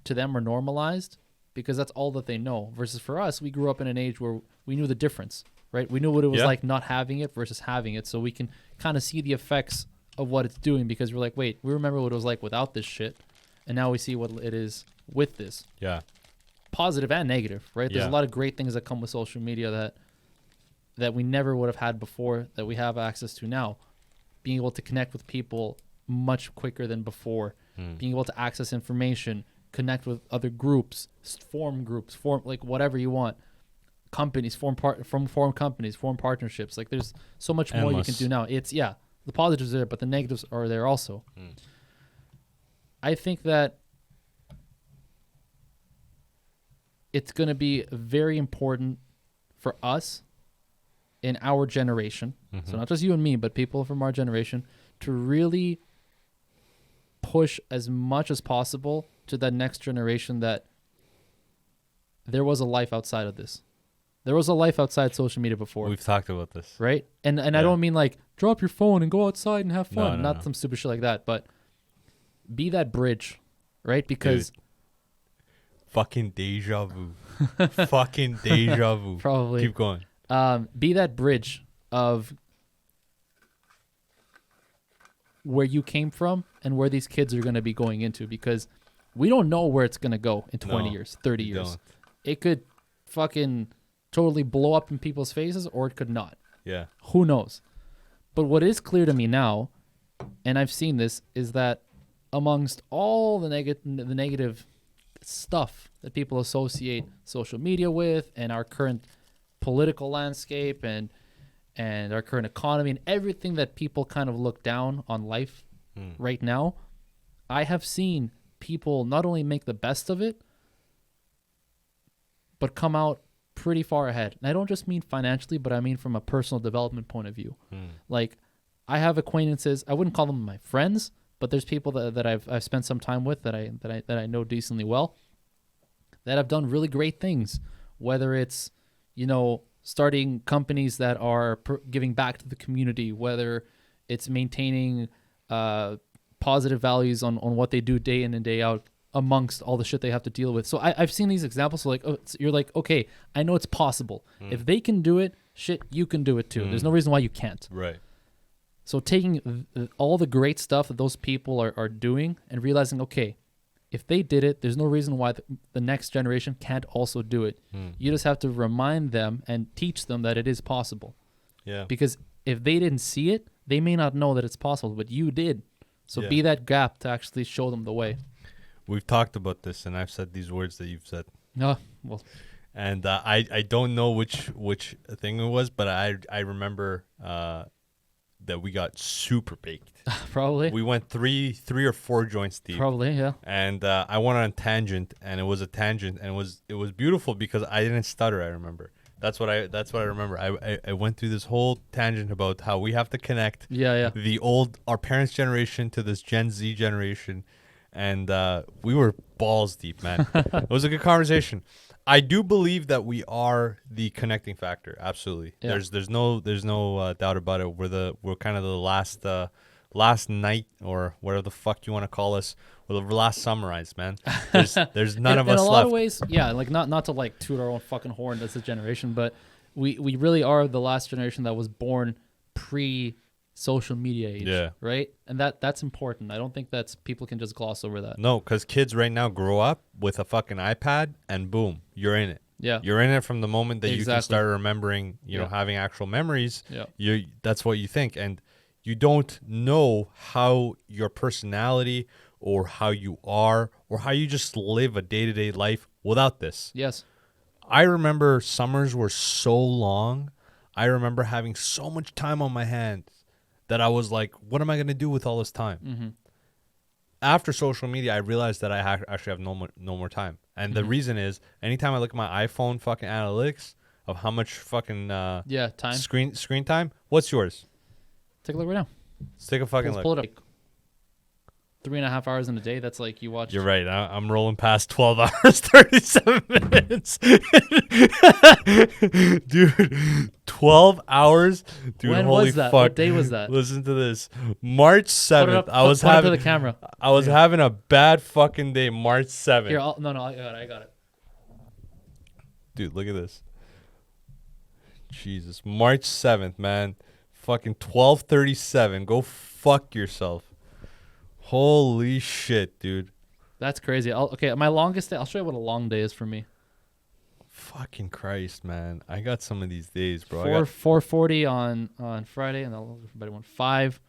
to them are normalized because that's all that they know. Versus for us, we grew up in an age where we knew the difference, right? We knew what it was like not having it versus having it. So we can kind of see the effects of what it's doing, because we're like, wait, we remember what it was like without this shit. And now we see what it is with this. Yeah. Positive and negative, right? There's Yeah. a lot of great things that come with social media that we never would have had before, that we have access to now. Being able to connect with people much quicker than before, being able to access information, connect with other groups, form like whatever you want, companies, form companies, form partnerships. Like there's so much more you can do now. It's the positives are there, but the negatives are there also. I think that it's going to be very important for us in our generation, so not just you and me, but people from our generation, to really push as much as possible to that next generation that there was a life outside of this. There was a life outside social media before. We've talked about this. Right? And I don't mean like drop your phone and go outside and have fun. Not some stupid shit like that, but be that bridge, right? Because Dude, fucking deja vu. Fucking deja vu. Probably. Keep going. Be that bridge of where you came from and where these kids are going to be going into, because we don't know where it's going to go in 20 years, 30 years. Don't. It could fucking totally blow up in people's faces, or it could not. Yeah. Who knows? But what is clear to me now, and I've seen this, is that amongst all the negative stuff that people associate social media with, and our current political landscape and our current economy and everything that people kind of look down on life right now, I have seen people not only make the best of it, but come out pretty far ahead. And I don't just mean financially, but I mean from a personal development point of view. Like, I have acquaintances. I wouldn't call them my friends, but there's people that I've spent some time with that I know decently well, that have done really great things. Whether it's, starting companies that are giving back to the community, whether it's maintaining positive values on what they do day in and day out amongst all the shit they have to deal with. So I've seen these examples. So you're like, okay, I know it's possible. If they can do it, shit, you can do it too. There's no reason why you can't. Right. So taking all the great stuff that those people are doing and realizing, okay, if they did it, there's no reason why the next generation can't also do it. You just have to remind them and teach them that it is possible. Yeah. Because if they didn't see it, they may not know that it's possible, but you did. So be that gap to actually show them the way. We've talked about this, and I've said these words that you've said. No, well, and I don't know which thing it was, but I remember that we got super baked. Probably. We went three or four joints deep. Probably, yeah. And I went on a tangent, and it was a tangent, and it was beautiful because I didn't stutter. I remember. That's what I remember. I went through this whole tangent about how we have to connect our parents' generation to this Gen Z generation, and we were balls deep, man. It was a good conversation. I do believe that we are the connecting factor. Absolutely. Yeah. There's no doubt about it. We're kind of the last night, or whatever the fuck you want to call us. We're the last sunrise, man. There's none of us left. In a lot of ways, yeah. Like not to like toot our own fucking horn as a generation, but we really are the last generation that was born pre-social media age. Yeah. Right. And that's important. I don't think that's people can just gloss over that. No, because kids right now grow up with a fucking iPad, and boom, you're in it. Yeah. You're in it from the moment that you can start remembering, you know, having actual memories. Yeah. That's what you think, and you don't know how your personality or how you are or how you just live a day-to-day life without this. Yes. I remember summers were so long. I remember having so much time on my hands that I was like, what am I going to do with all this time? Mm-hmm. After social media, I realized that I actually have no more time. And the reason is, anytime I look at my iPhone fucking analytics of how much fucking time screen time, what's yours? Take a look right now. Let's take a fucking look. Pull it up. 3.5 hours in a day. That's like you watch. You're right. I'm rolling past 12 hours, 37 minutes. Dude, 12 hours? Dude, when holy was that? fuck. What day was that? Listen to this. March 7th. Put it up to the camera. I was having a bad fucking day. March 7th. Here, I got it. Dude, look at this. Jesus. March 7th, man. Fucking 12:37. Go fuck yourself. Holy shit, dude. That's crazy. My longest day. I'll show you what a long day is for me. Fucking Christ, man. I got some of these days, bro. 4:40 on Friday, and I'll give everybody 5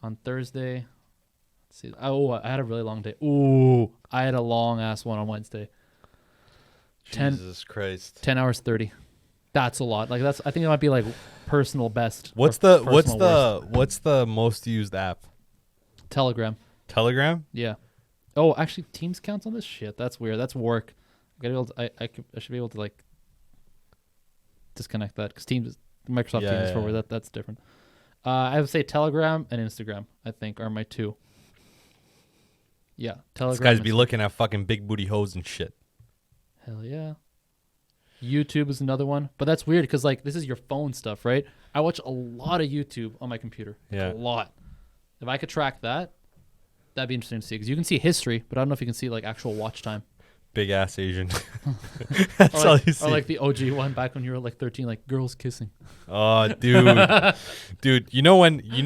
on Thursday. Let's see. Oh, I had a really long day. Ooh, I had a long ass one on Wednesday. Jesus Christ. 10 hours 30. That's a lot. Like I think it might be like personal best. What's the most used app? Telegram. Telegram? Yeah. Oh, actually, Teams counts on this shit. That's weird. That's work. I should be able to like disconnect that because Microsoft Teams is for work. That's different. I would say Telegram and Instagram. I think are my two. Yeah, Telegram. This guys be looking at fucking big booty hoes and shit. Hell yeah. YouTube is another one, but that's weird because like this is your phone stuff, right? I watch a lot of YouTube on my computer. Yeah, a lot. If I could track that, that'd be interesting to see because you can see history, but I don't know if you can see like actual watch time. Big ass Asian. That's all you see. Or like the OG one back when you were like 13, like girls kissing. Oh, dude, you know when you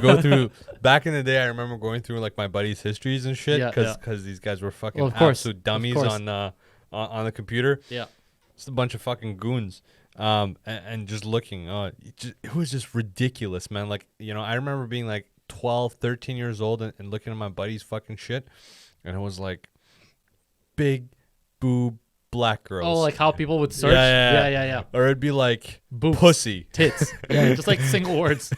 go through back in the day. I remember going through like my buddies' histories and shit because these guys were fucking absolute dummies on the computer. Yeah. Just a bunch of fucking goons, and just looking. It was just ridiculous, man. Like, you know, I remember being like 12, 13 years old and looking at my buddy's fucking shit, and it was like big boob black girls. Oh, like how people would search? Yeah. Or it'd be like boobs, pussy, tits. Yeah, just like single words.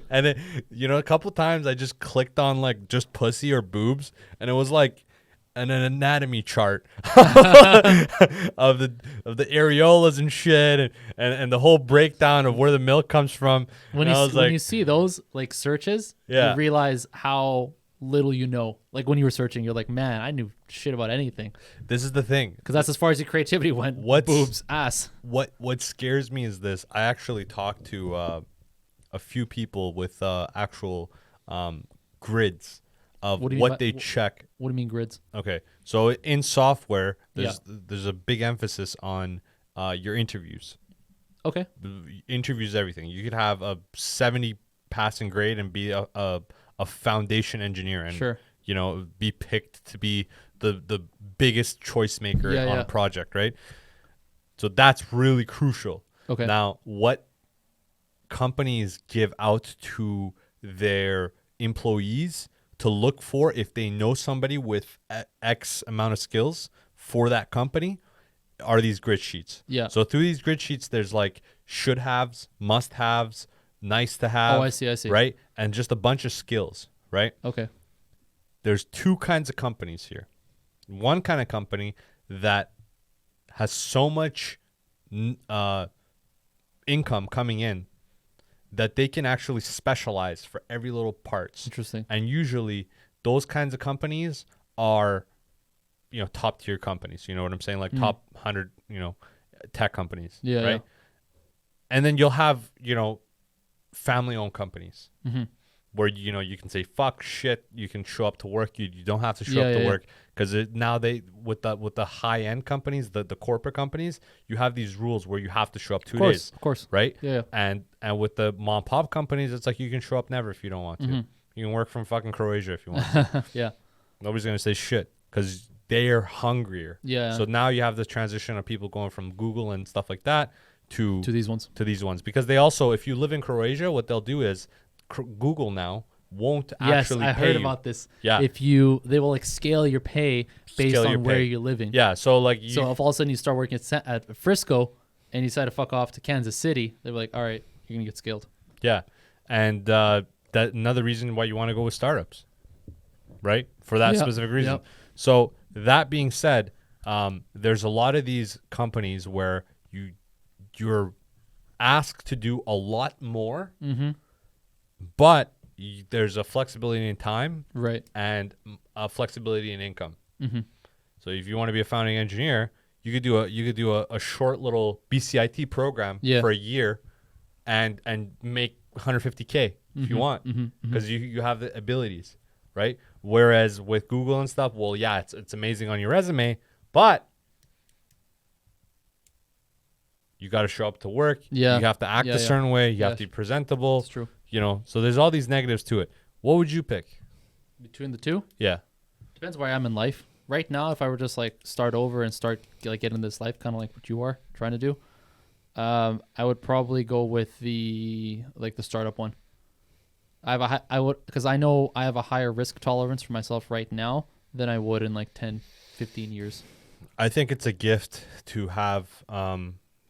And it, you know, a couple times I just clicked on like just pussy or boobs, and it was like an anatomy chart of the areolas and shit, and the whole breakdown of where the milk comes from. When And I you was when like, you see those like searches, Yeah. you realize how little you know. Like when you were searching, you're like, man, I knew shit about anything. this is the thing. Because that's as far as your creativity went. What's- Boobs, ass. What scares me is this. I actually talked to a few people with actual grids of What do you mean what by- they check. What do you mean grids? Okay, so in software, there's a big emphasis on your interviews. Okay. Interviews everything. You could have a 70 passing grade and be a foundation engineer and Sure. be picked to be the biggest choice maker Yeah, on yeah. a project, right? So that's really crucial. Okay. Now, what companies give out to their employees to look for if they know somebody with X amount of skills for that company are these grid sheets. Yeah. So through these grid sheets, there's like should haves, must haves, nice to have. Oh, I see. Right? And just a bunch of skills, right? Okay. There's two kinds of companies here. One kind of company that has so much income coming in that they can actually specialize for every little parts. Interesting. And usually those kinds of companies are, top tier companies. You know what I'm saying? Like top 100, tech companies. Yeah, Right. yeah. And then you'll have, family owned companies. Mm-hmm. Where you can say fuck shit, you can show up to work. You don't have to show up to Yeah. work because now they with the high end companies, the corporate companies, you have these rules where you have to show up 2 days, Of course. right? Yeah. And with the mom and pop companies, it's like you can show up never if you don't want to. Mm-hmm. You can work from fucking Croatia if you want to. Yeah. Nobody's gonna say shit because they are hungrier. Yeah. So now you have the transition of people going from Google and stuff like that to these ones. these ones because they also, if you live in Croatia, what they'll do is Google now won't actually Yes, I pay heard you. about this. Yeah. They will like scale your pay based Scale on your where pay. you're living. Yeah, so like So if all of a sudden you start working at Frisco and you decide to fuck off to Kansas City, they're like, all right, you're gonna get scaled. yeah, and that another reason why you want to go with startups, right? For that Yeah, specific reason. yep. So that being said, there's a lot of these companies where you're asked to do a lot more, but there's a flexibility in time Right. and a flexibility in income. Mm-hmm. So if you want to be a founding engineer, you could do a short little BCIT program Yeah. for a year, and make 150K if you want Mm-hmm. because you have the abilities, right? Whereas with Google and stuff, well, yeah, it's amazing on your resume, but you got to show up to work. Yeah. You have to act Yeah, a yeah. certain way. You have Yes. to be presentable. That's true. So there's all these negatives to it. What would you pick? Between the two, Yeah. depends where I am in life. Right now, if I were just like start over and start like getting this life, kind of like what you are trying to do, I would probably go with the startup one. I would because I know I have a higher risk tolerance for myself right now than I would in like 10, 15 years. I think it's a gift to have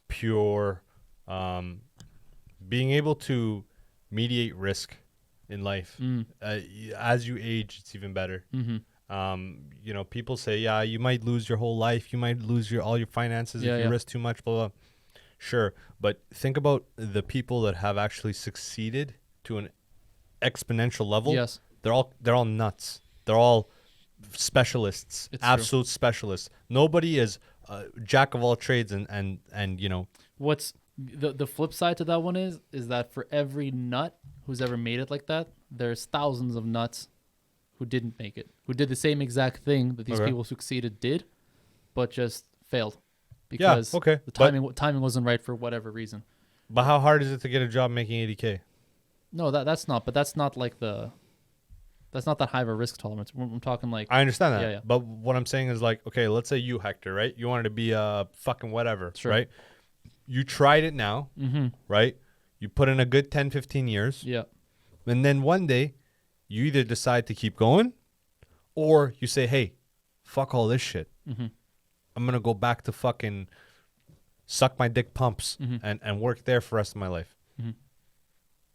pure being able to mediate risk in life. As you age, it's even better. Mm-hmm. People say, yeah, you might lose your whole life. You might lose all your finances Yeah, if you yeah. risk too much, blah, blah. Sure. But think about the people that have actually succeeded to an exponential level. Yes. They're all nuts. They're all specialists, It's true. absolute specialists. Nobody is jack of all trades and What's the flip side to that one is that for every nut who's ever made it like that, there's thousands of nuts who didn't make it, who did the same exact thing that these Okay. people who succeeded did, but just failed Yeah, because okay. the timing wasn't right for whatever reason. But how hard is it to get a job making 80K? No, that's not. But that's not like that's not that high of a risk tolerance. I'm talking like I understand that. Yeah. But what I'm saying is like, okay, let's say you, Hector, right? You wanted to be a fucking whatever, Sure. right? You tried it now, right? You put in a good 10, 15 years. yeah, And then one day, you either decide to keep going or you say, hey, fuck all this shit. Mm-hmm. I'm going to go back to fucking suck my dick pumps and work there for the rest of my life. Mm-hmm.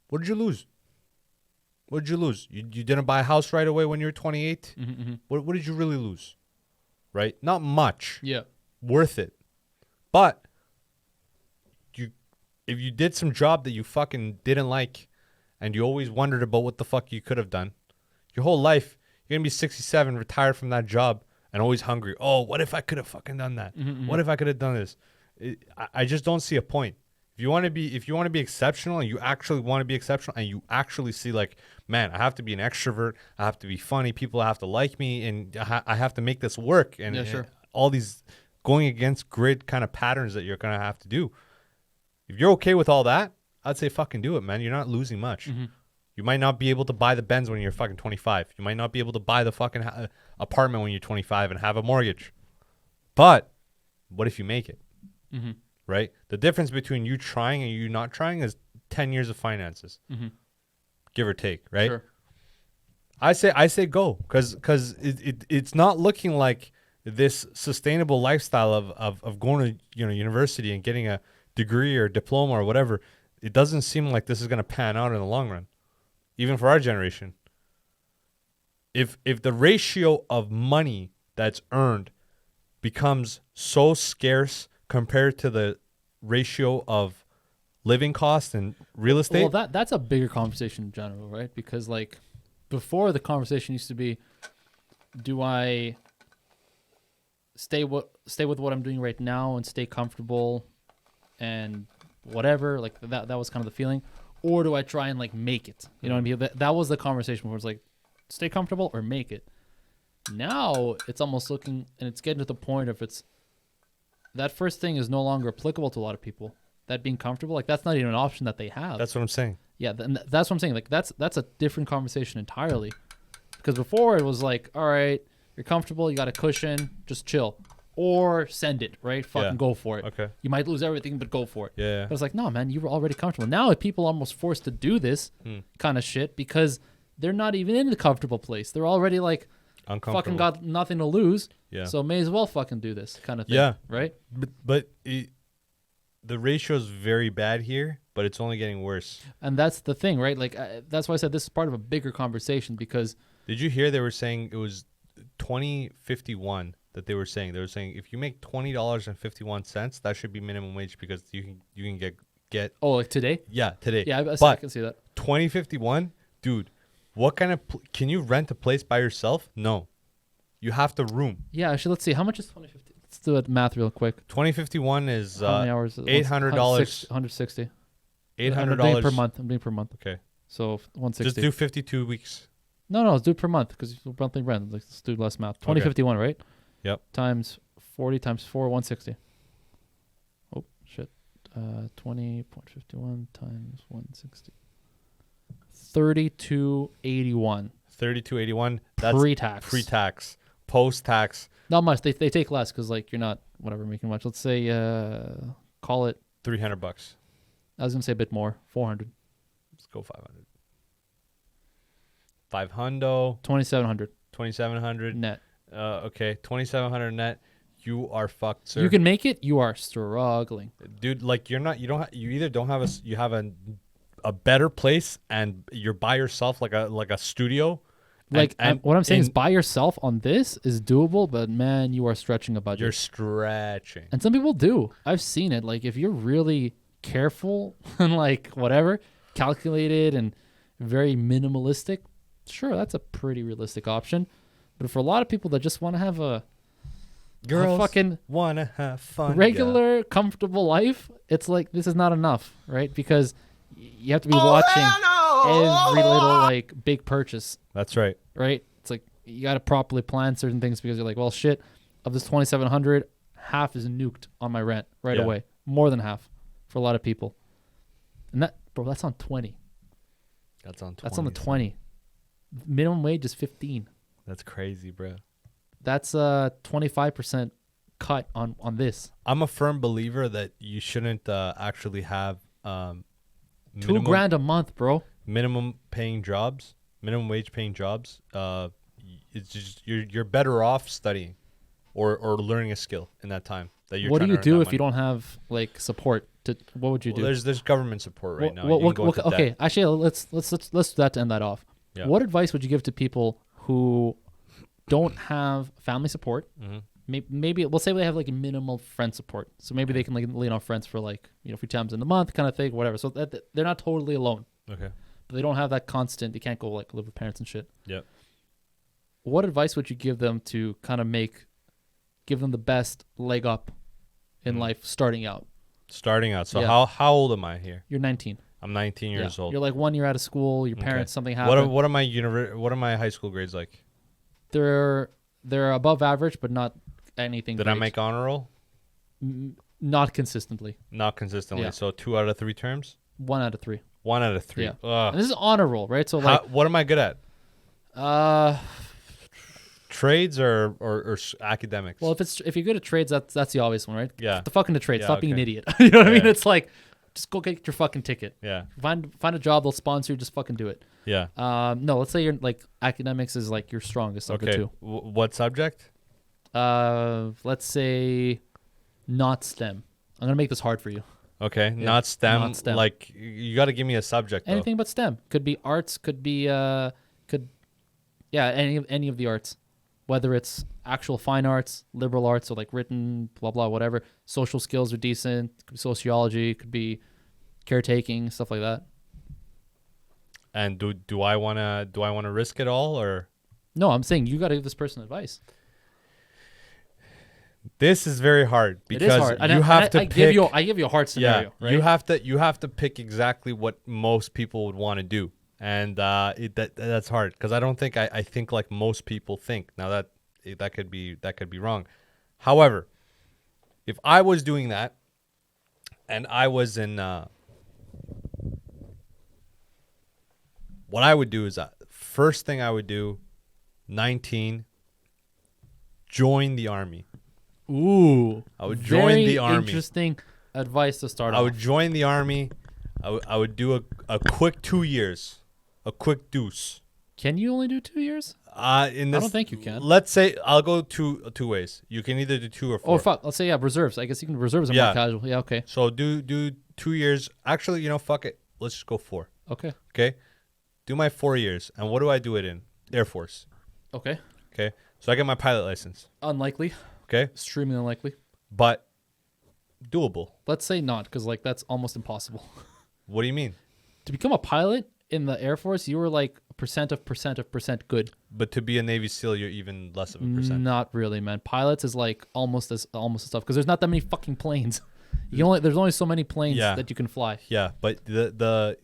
What did you lose? What did you lose? You didn't buy a house right away when you were 28? Mm-hmm. What did you really lose? right? Not much. Yeah. Worth it. But if you did some job that you fucking didn't like and you always wondered about what the fuck you could have done, your whole life, you're going to be 67, retired from that job and always hungry. Oh, what if I could have fucking done that? What if I could have done this? I just don't see a point. If you want to be exceptional and you actually want to be exceptional and you actually see like, man, I have to be an extrovert. I have to be funny. People have to like me and I have to make this work. And, Yeah, sure. and all these going against grid kind of patterns that you're going to have to do. If you're okay with all that, I'd say fucking do it, man. You're not losing much. You might not be able to buy the Benz when you're fucking 25. You might not be able to buy the fucking apartment when you're 25 and have a mortgage. But what if you make it? Right? The difference between you trying and you not trying is 10 years of finances. Give or take, right? Sure. I say go because it's not looking like this sustainable lifestyle of going to university and getting a degree or diploma or whatever. It doesn't seem like this is going to pan out in the long run, even for our generation. If the ratio of money that's earned becomes so scarce compared to the ratio of living costs and real estate. Well, that's a bigger conversation in general, right? Because like before, the conversation used to be, do I stay with what I'm doing right now and stay comfortable and whatever, like that was kind of the feeling, or do I try and like make it? You know what I mean? That was the conversation where it's like, stay comfortable or make it. Now it's almost looking, and it's getting to the point of that first thing is no longer applicable to a lot of people. That being comfortable, like that's not even an option that they have. That's what I'm saying. Yeah, that's what I'm saying. Like that's a different conversation entirely. Because before it was like, all right, you're comfortable, you got a cushion, just chill. Or send it, right? Fucking go for it. Okay. You might lose everything, but go for it. Yeah. But it's like, no, man, you were already comfortable. Now people are almost forced to do this kind of shit because they're not even in the comfortable place. They're already like, fucking got nothing to lose. Yeah. So may as well fucking do this kind of thing. Yeah. Right? But the ratio is very bad here, but it's only getting worse. And that's the thing, right? Like, that's why I said this is part of a bigger conversation because... Did you hear they were saying it was 2051 that they were saying? They were saying if you make $20.51, that should be minimum wage because you can get... Oh, like today? Yeah, today. Yeah, I can see that. 2051, dude, what kind of... can you rent a place by yourself? No. You have to room. Yeah, actually, let's see. How much is 2050? Let's do it math real quick. 2051 is how many hours? $800. 160. $800 I'm doing per month. I'm doing per month. Okay. So 160. Just do 52 weeks. No, let's do it per month because monthly rent. Let's do less math. 2051, right? Yep. Times 40 times 4, 160. Oh shit. 20.51 times 160. 3281. 3281. That's pre-tax. Pre-tax. Post-tax. Not much. They take less because like you're not whatever making much. Let's say call it $300. I was gonna say a bit more. 400. Let's go 500. 500. 2700. 2700 net. Okay, 2700 net. You are fucked, sir. You can make it. You are struggling, dude. Like you either don't have you have a better place and you're by yourself like a studio. What I'm saying is by yourself on this is doable, but man, you are stretching a budget. You're stretching. And some people do. I've seen it. Like if you're really careful and like whatever, calculated and very minimalistic, sure, that's a pretty realistic option. But for a lot of people that just want to have a fucking wanna have fun, regular, comfortable life, it's like this is not enough, right? Because you have to be watching every little like big purchase. That's right. Right? It's like you got to properly plan certain things because you're like, well, shit, of this 2,700, half is nuked on my rent right away. More than half for a lot of people. And that's on 20. That's on 20. That's on the 20. Minimum wage is 15. That's crazy, bro. That's a 25% cut on this. I'm a firm believer that you shouldn't actually have $2,000 a month, bro. Minimum wage paying jobs. It's just you're better off studying or learning a skill in that time that you're. What do you do if you don't have like support? What would you do? There's government support right now. Okay, actually, let's do that to end that off. Yeah. What advice would you give to people who don't have family support, maybe we'll say they have like a minimal friend support, so maybe they can like lean on friends for like a few times in the month kind of thing, whatever. So that they're not totally alone, Okay. but they don't have that constant. They can't go like live with parents and shit. Yep. What advice would you give them to kind of give them the best leg up in life starting out? Starting out. So Yeah. how old am I here? You're 19. I'm 19 years old. You're like 1 year out of school. Your parents something happened. What are my high school grades like? They're above average, but not anything. Did great. I make honor roll? Not consistently. Not consistently. Yeah. So 2 out of 3 terms. 1 out of 3. 1 out of 3. Yeah. Ugh. And this is honor roll, right? So like, What am I good at? uh, Trades or academics? well, if you're good at trades, that's the obvious one, right? Yeah. Get the fucking to trade. Yeah, Stop being an okay. idiot. You know what I mean? Yeah. It's like, just go get your fucking ticket. Yeah. Find a job. They'll sponsor you. Just fucking do it. Yeah. No, let's say you're like academics is like your strongest of the Okay. two. What subject? Let's say not STEM. I'm gonna make this hard for you. Okay. Not STEM. Not STEM. Like you got to give me a subject. Though. Anything but STEM. Could be arts. Could be any of the arts, whether it's actual fine arts, liberal arts, so like written, blah blah, whatever. Social skills are decent. Could be sociology. Could be caretaking, stuff like that. And do I wanna risk it all or? No, I'm saying you got to give this person advice. This is very hard because It is hard. you have to I pick. give you a hard scenario. Yeah, right? you have to pick exactly what most people would want to do, and that's hard because I don't think I think like most people think. Now that could be wrong. However, if I was doing that, and I was in, what I would do is first thing I would do, 19, join the army. Ooh, I would join the army. Interesting advice to start. I would join the army. I would do a quick 2 years, a quick deuce. Can you only do 2 years? In this, I don't think you can. Let's say I'll go two ways. You can either do 2 or 4. Oh fuck! Let's say reserves. I guess you can reserves are Yeah. more casual. Yeah. Okay. So do 2 years. Actually, fuck it. Let's just go 4. Okay. Okay. Do my 4 years, and what do I do it in? Air Force. Okay. Okay. So I get my pilot license. Unlikely. Okay. Extremely unlikely. But doable. Let's say not, because like that's almost impossible. What do you mean? To become a pilot in the Air Force, you were like percent of percent good. But to be a Navy SEAL, you're even less of a percent. Not really, man. Pilots is like almost as tough because there's not that many fucking planes. There's only so many planes that you can fly. Yeah, but the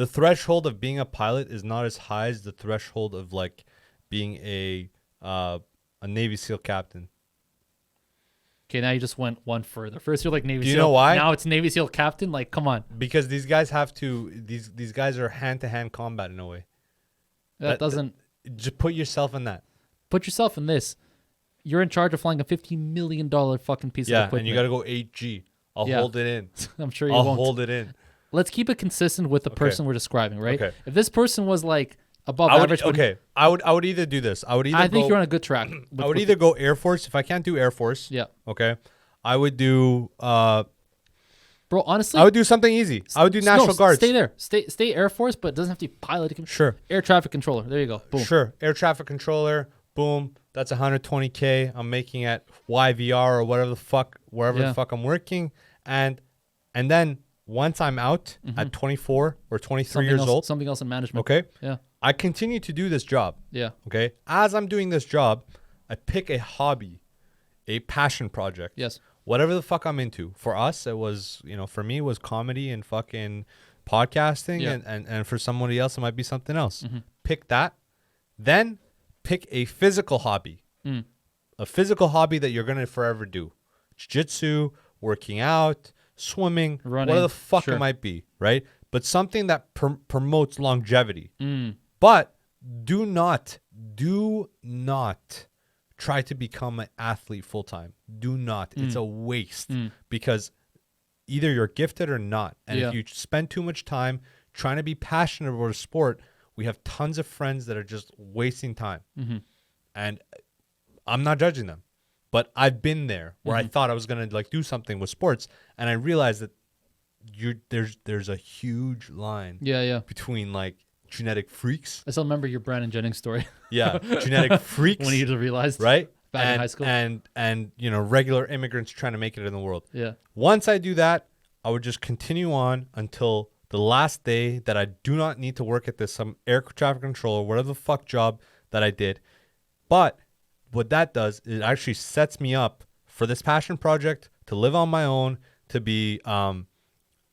threshold of being a pilot is not as high as the threshold of like being a Navy SEAL captain. Okay, now you just went one further. First you're like Navy Do you SEAL. know why? Now it's Navy SEAL captain. Like, come on. Because these guys have to. These guys are hand-to-hand combat in a way. That doesn't. Just put yourself in that. Put yourself in this. You're in charge of flying a $15 million fucking piece of Yeah, equipment. and you got to go 8G. I'll hold it in. I'm sure you I'll won't. hold it in. Let's keep it consistent with the person we're describing, right? Okay. If this person was like above I would, average, okay. I would either do this. I would either. I think you're on a good track. I would either go Air Force if I can't do Air Force. Yeah. Okay. I would do. Bro, honestly, I would do something easy. I would do National Guard. Stay there. Stay Air Force, but it doesn't have to be pilot. Sure. Air traffic controller. There you go. Boom. Sure. Air traffic controller. Boom. That's 120K. I'm making at YVR or whatever the fuck, wherever the fuck I'm working, and then once I'm out at 24 or 23 years old, something else in management. okay, Yeah. I continue to do this job. Yeah. Okay. As I'm doing this job, I pick a hobby, a passion project. Yes. Whatever the fuck I'm into. For us, it was, for me, it was comedy and fucking podcasting. Yeah. And for somebody else, it might be something else. Pick that. Then pick a physical hobby. A physical hobby that you're going to forever do. Jiu-jitsu, working out, swimming, running, whatever the fuck sure. it might be, right? But something that promotes longevity. But do not try to become an athlete full time. Do not. It's a waste because either you're gifted or not. And if you spend too much time trying to be passionate about a sport, we have tons of friends that are just wasting time. And I'm not judging them, but I've been there where I thought I was going to like do something with sports, and I realized that there's a huge line between like genetic freaks. I still remember your Brandon Jennings story. Yeah, genetic freaks. When you realized, right? Back in and high school. and you know, regular immigrants trying to make it in the world. Yeah. Once I do that, I would just continue on until the last day that I do not need to work at this some air traffic control or whatever the fuck job that I did. But what that does is it actually sets me up for this passion project to live on my own, to be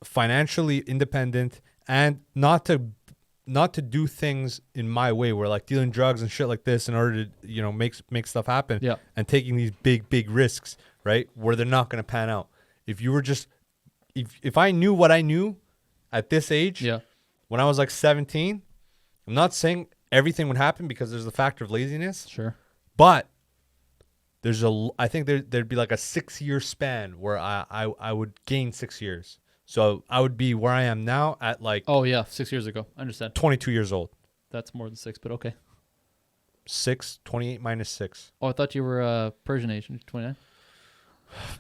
financially independent, and not to do things in my way, where like dealing drugs and shit like this in order to, you know, make stuff happen. Yeah. And taking these big risks, right, where they're not going to pan out. If you were just if I knew what I knew at this age, Yeah. when I was like 17, I'm not saying everything would happen, because there's the factor of laziness, Sure. but I think there'd be like a 6-year span where I would gain 6 years. So I would be where I am now at like Oh yeah, 6 years ago. I understand. 22 years old. That's more than 6, but okay. 28 minus 6. Oh, I thought you were Persian age. 29.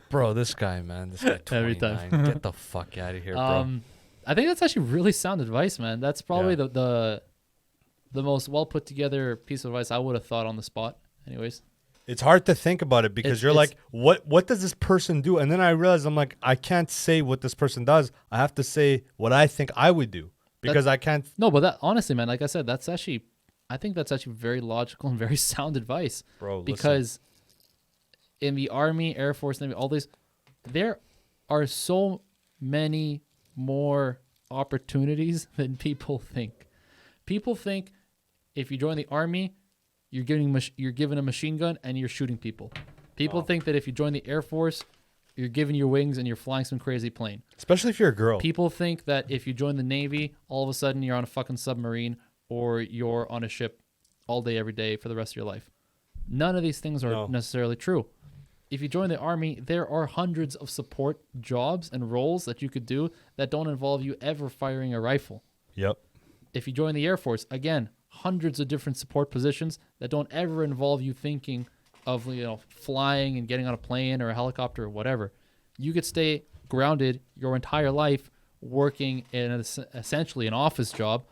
Bro, this guy, man. This guy 29. Every time. Get the fuck out of here, bro. I think that's actually really sound advice, man. That's probably Yeah. the most well put together piece of advice I would have thought on the spot. Anyways. It's hard to think about it, because you're like, what does this person do? And then I realize I'm like, I can't say what this person does. I have to say what I think I would do, because I can't. No, but that honestly, man, like I said, I think that's actually very logical and very sound advice. Bro, because in the Army, Air Force, Navy, all these, there are so many more opportunities than people think. People think if you join the Army, you're given a machine gun and you're shooting people. People think that if you join the Air Force, you're given your wings and you're flying some crazy plane. Especially if you're a girl. People think that if you join the Navy, all of a sudden you're on a fucking submarine or you're on a ship all day, every day for the rest of your life. None of these things are necessarily true. If you join the Army, there are hundreds of support jobs and roles that you could do that don't involve you ever firing a rifle. Yep. If you join the Air Force, again, hundreds of different support positions that don't ever involve you thinking of, you know, flying and getting on a plane or a helicopter or whatever. You could stay grounded your entire life working in essentially an office job,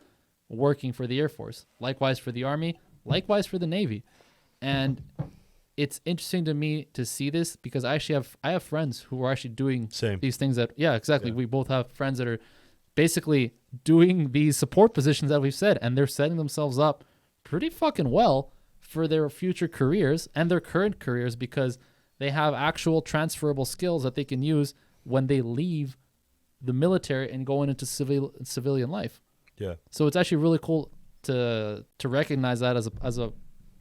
working for the Air Force. Likewise for the Army, likewise for the Navy. And it's interesting to me to see this, because I have friends who are actually doing these things that, yeah, exactly. Yeah. We both have friends that are basically doing these support positions that we've said, and they're setting themselves up pretty fucking well for their future careers and their current careers, because they have actual transferable skills that they can use when they leave the military and go into civilian life. Yeah. So it's actually really cool to recognize that as a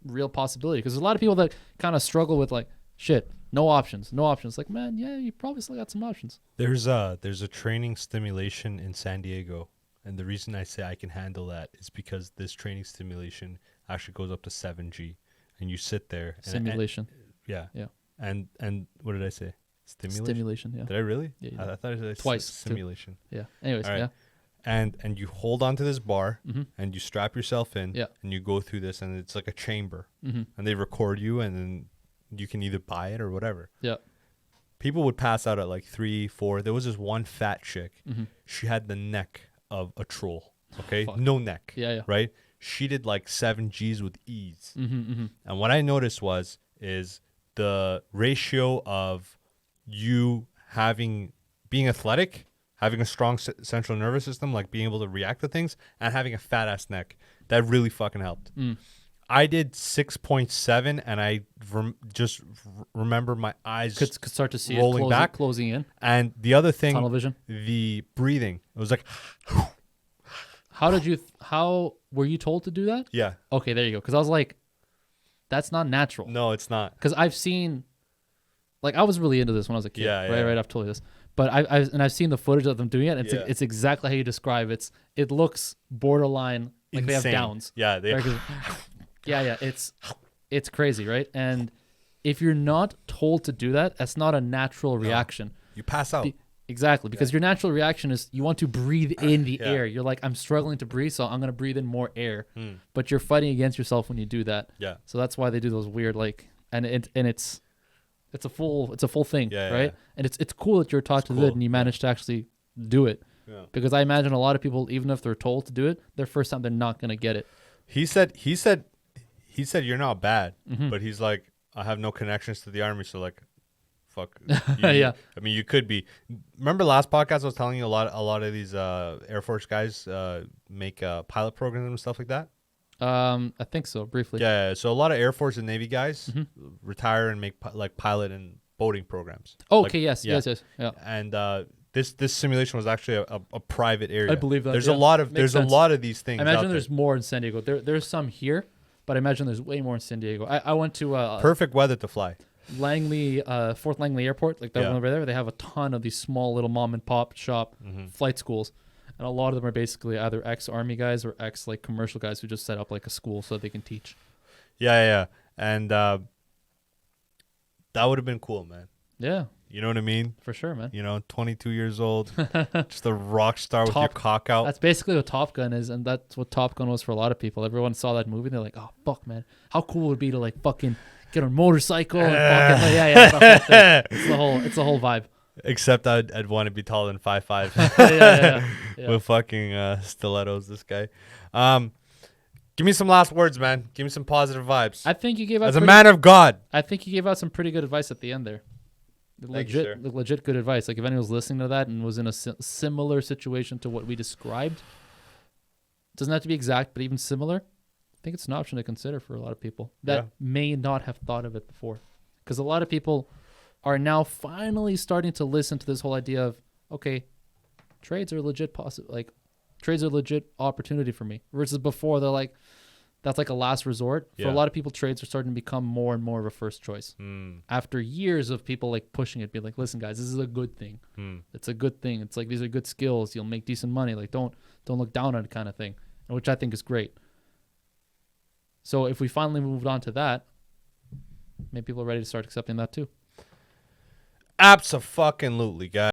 real possibility, because there's a lot of people that kind of struggle with like, shit, no options. Like, man, yeah, you probably still got some options. There's a training stimulation in San Diego, and the reason I say I can handle that is because this training stimulation actually goes up to 7G, and you sit there. Simulation. Yeah. And what did I say? Stimulation. Yeah. Did I really? Yeah. I thought I said twice. Simulation. Yeah. Anyways. Right. Yeah. And you hold onto this bar, and you strap yourself in, and you go through this, and it's like a chamber, and they record you, and then you can either buy it or whatever. Yeah. People would pass out at like 3, 4. There was this one fat chick. She had the neck of a troll. Okay, no neck. Yeah. Right. She did like 7Gs with ease. And what I noticed is the ratio of you being athletic, having a strong central nervous system, like being able to react to things, and having a fat ass neck. That really fucking helped. I did 6.7, and I just remember my eyes could start to see rolling back, closing in. And the other thing, tunnel vision, the breathing. It was like, how were you told to do that? Yeah. Okay, there you go. Because I was like, that's not natural. No, it's not. Because I've seen, like, I was really into this when I was a kid. Yeah. Right. I've told you this. But I've seen the footage of them doing it. And it's exactly how you describe it. It looks borderline like insane. They have downs. Yeah. Yeah. It's crazy, right? And if you're not told to do that, that's not a natural reaction. You pass out. Exactly, because your natural reaction is you want to breathe in the air. You're like, I'm struggling to breathe, so I'm going to breathe in more air. But you're fighting against yourself when you do that. Yeah. So that's why they do those weird, like, and it's a full thing, right? Yeah. And it's cool that you're taught to do it and you managed to actually do it. Yeah. Because I imagine a lot of people, even if they're told to do it, their first time they're not going to get it. He said you're not bad, but he's like, I have no connections to the army, so like, fuck. Yeah. I mean, you could be. Remember last podcast I was telling you a lot of these Air Force guys make pilot programs and stuff like that. I think so, briefly. Yeah, so a lot of Air Force and Navy guys Mhm. retire and make like pilot and boating programs. Oh, Like, okay, yes. yeah. Yeah. And this simulation was actually a private area. I believe that. There's yeah. a lot of Makes sense. these things. I out imagine there. there's more in San Diego. There's some here, but I imagine there's way more in San Diego. I went to Perfect weather to fly. Langley, Fort Langley Airport, like that Yeah. one over there. They have a ton of these small little mom and pop shop Mm-hmm. flight schools, and a lot of them are basically either ex-army guys or ex like commercial guys who just set up like a school so they can teach. Yeah. And that would have been cool, man. Yeah, You know what I mean? for sure, man. 22 years old, just a rock star with your cock out. That's basically what Top Gun is, and that's what Top Gun was for a lot of people. Everyone saw that movie, and they're like, "Oh fuck, man, how cool would it be to like fucking get on a motorcycle and fucking like, yeah, that whole thing." It's the whole vibe. Except I'd want to be taller than 5'5". Yeah. With fucking stilettos. This guy. Give me some last words, man. Give me some positive vibes. I think you gave out As a man of God. I think you gave out some pretty good advice at the end there. Thank you, sir. Legit good advice. Like if anyone was listening to that and was in a similar situation to what we described, doesn't have to be exact, but even similar, I think it's an option to consider for a lot of people that may not have thought of it before. Because a lot of people are now finally starting to listen to this whole idea of, okay, trades are legit trades are legit opportunity for me. Versus before they're like, that's like a last resort. For a lot of people, trades are starting to become more and more of a first choice. After years of people like pushing it, be like, listen guys, this is a good thing. It's a good thing. It's like, these are good skills. You'll make decent money. Like don't look down on it kind of thing, which I think is great. So if we finally moved on to that, maybe people are ready to start accepting that too. Abso-fucking-lutely, guys.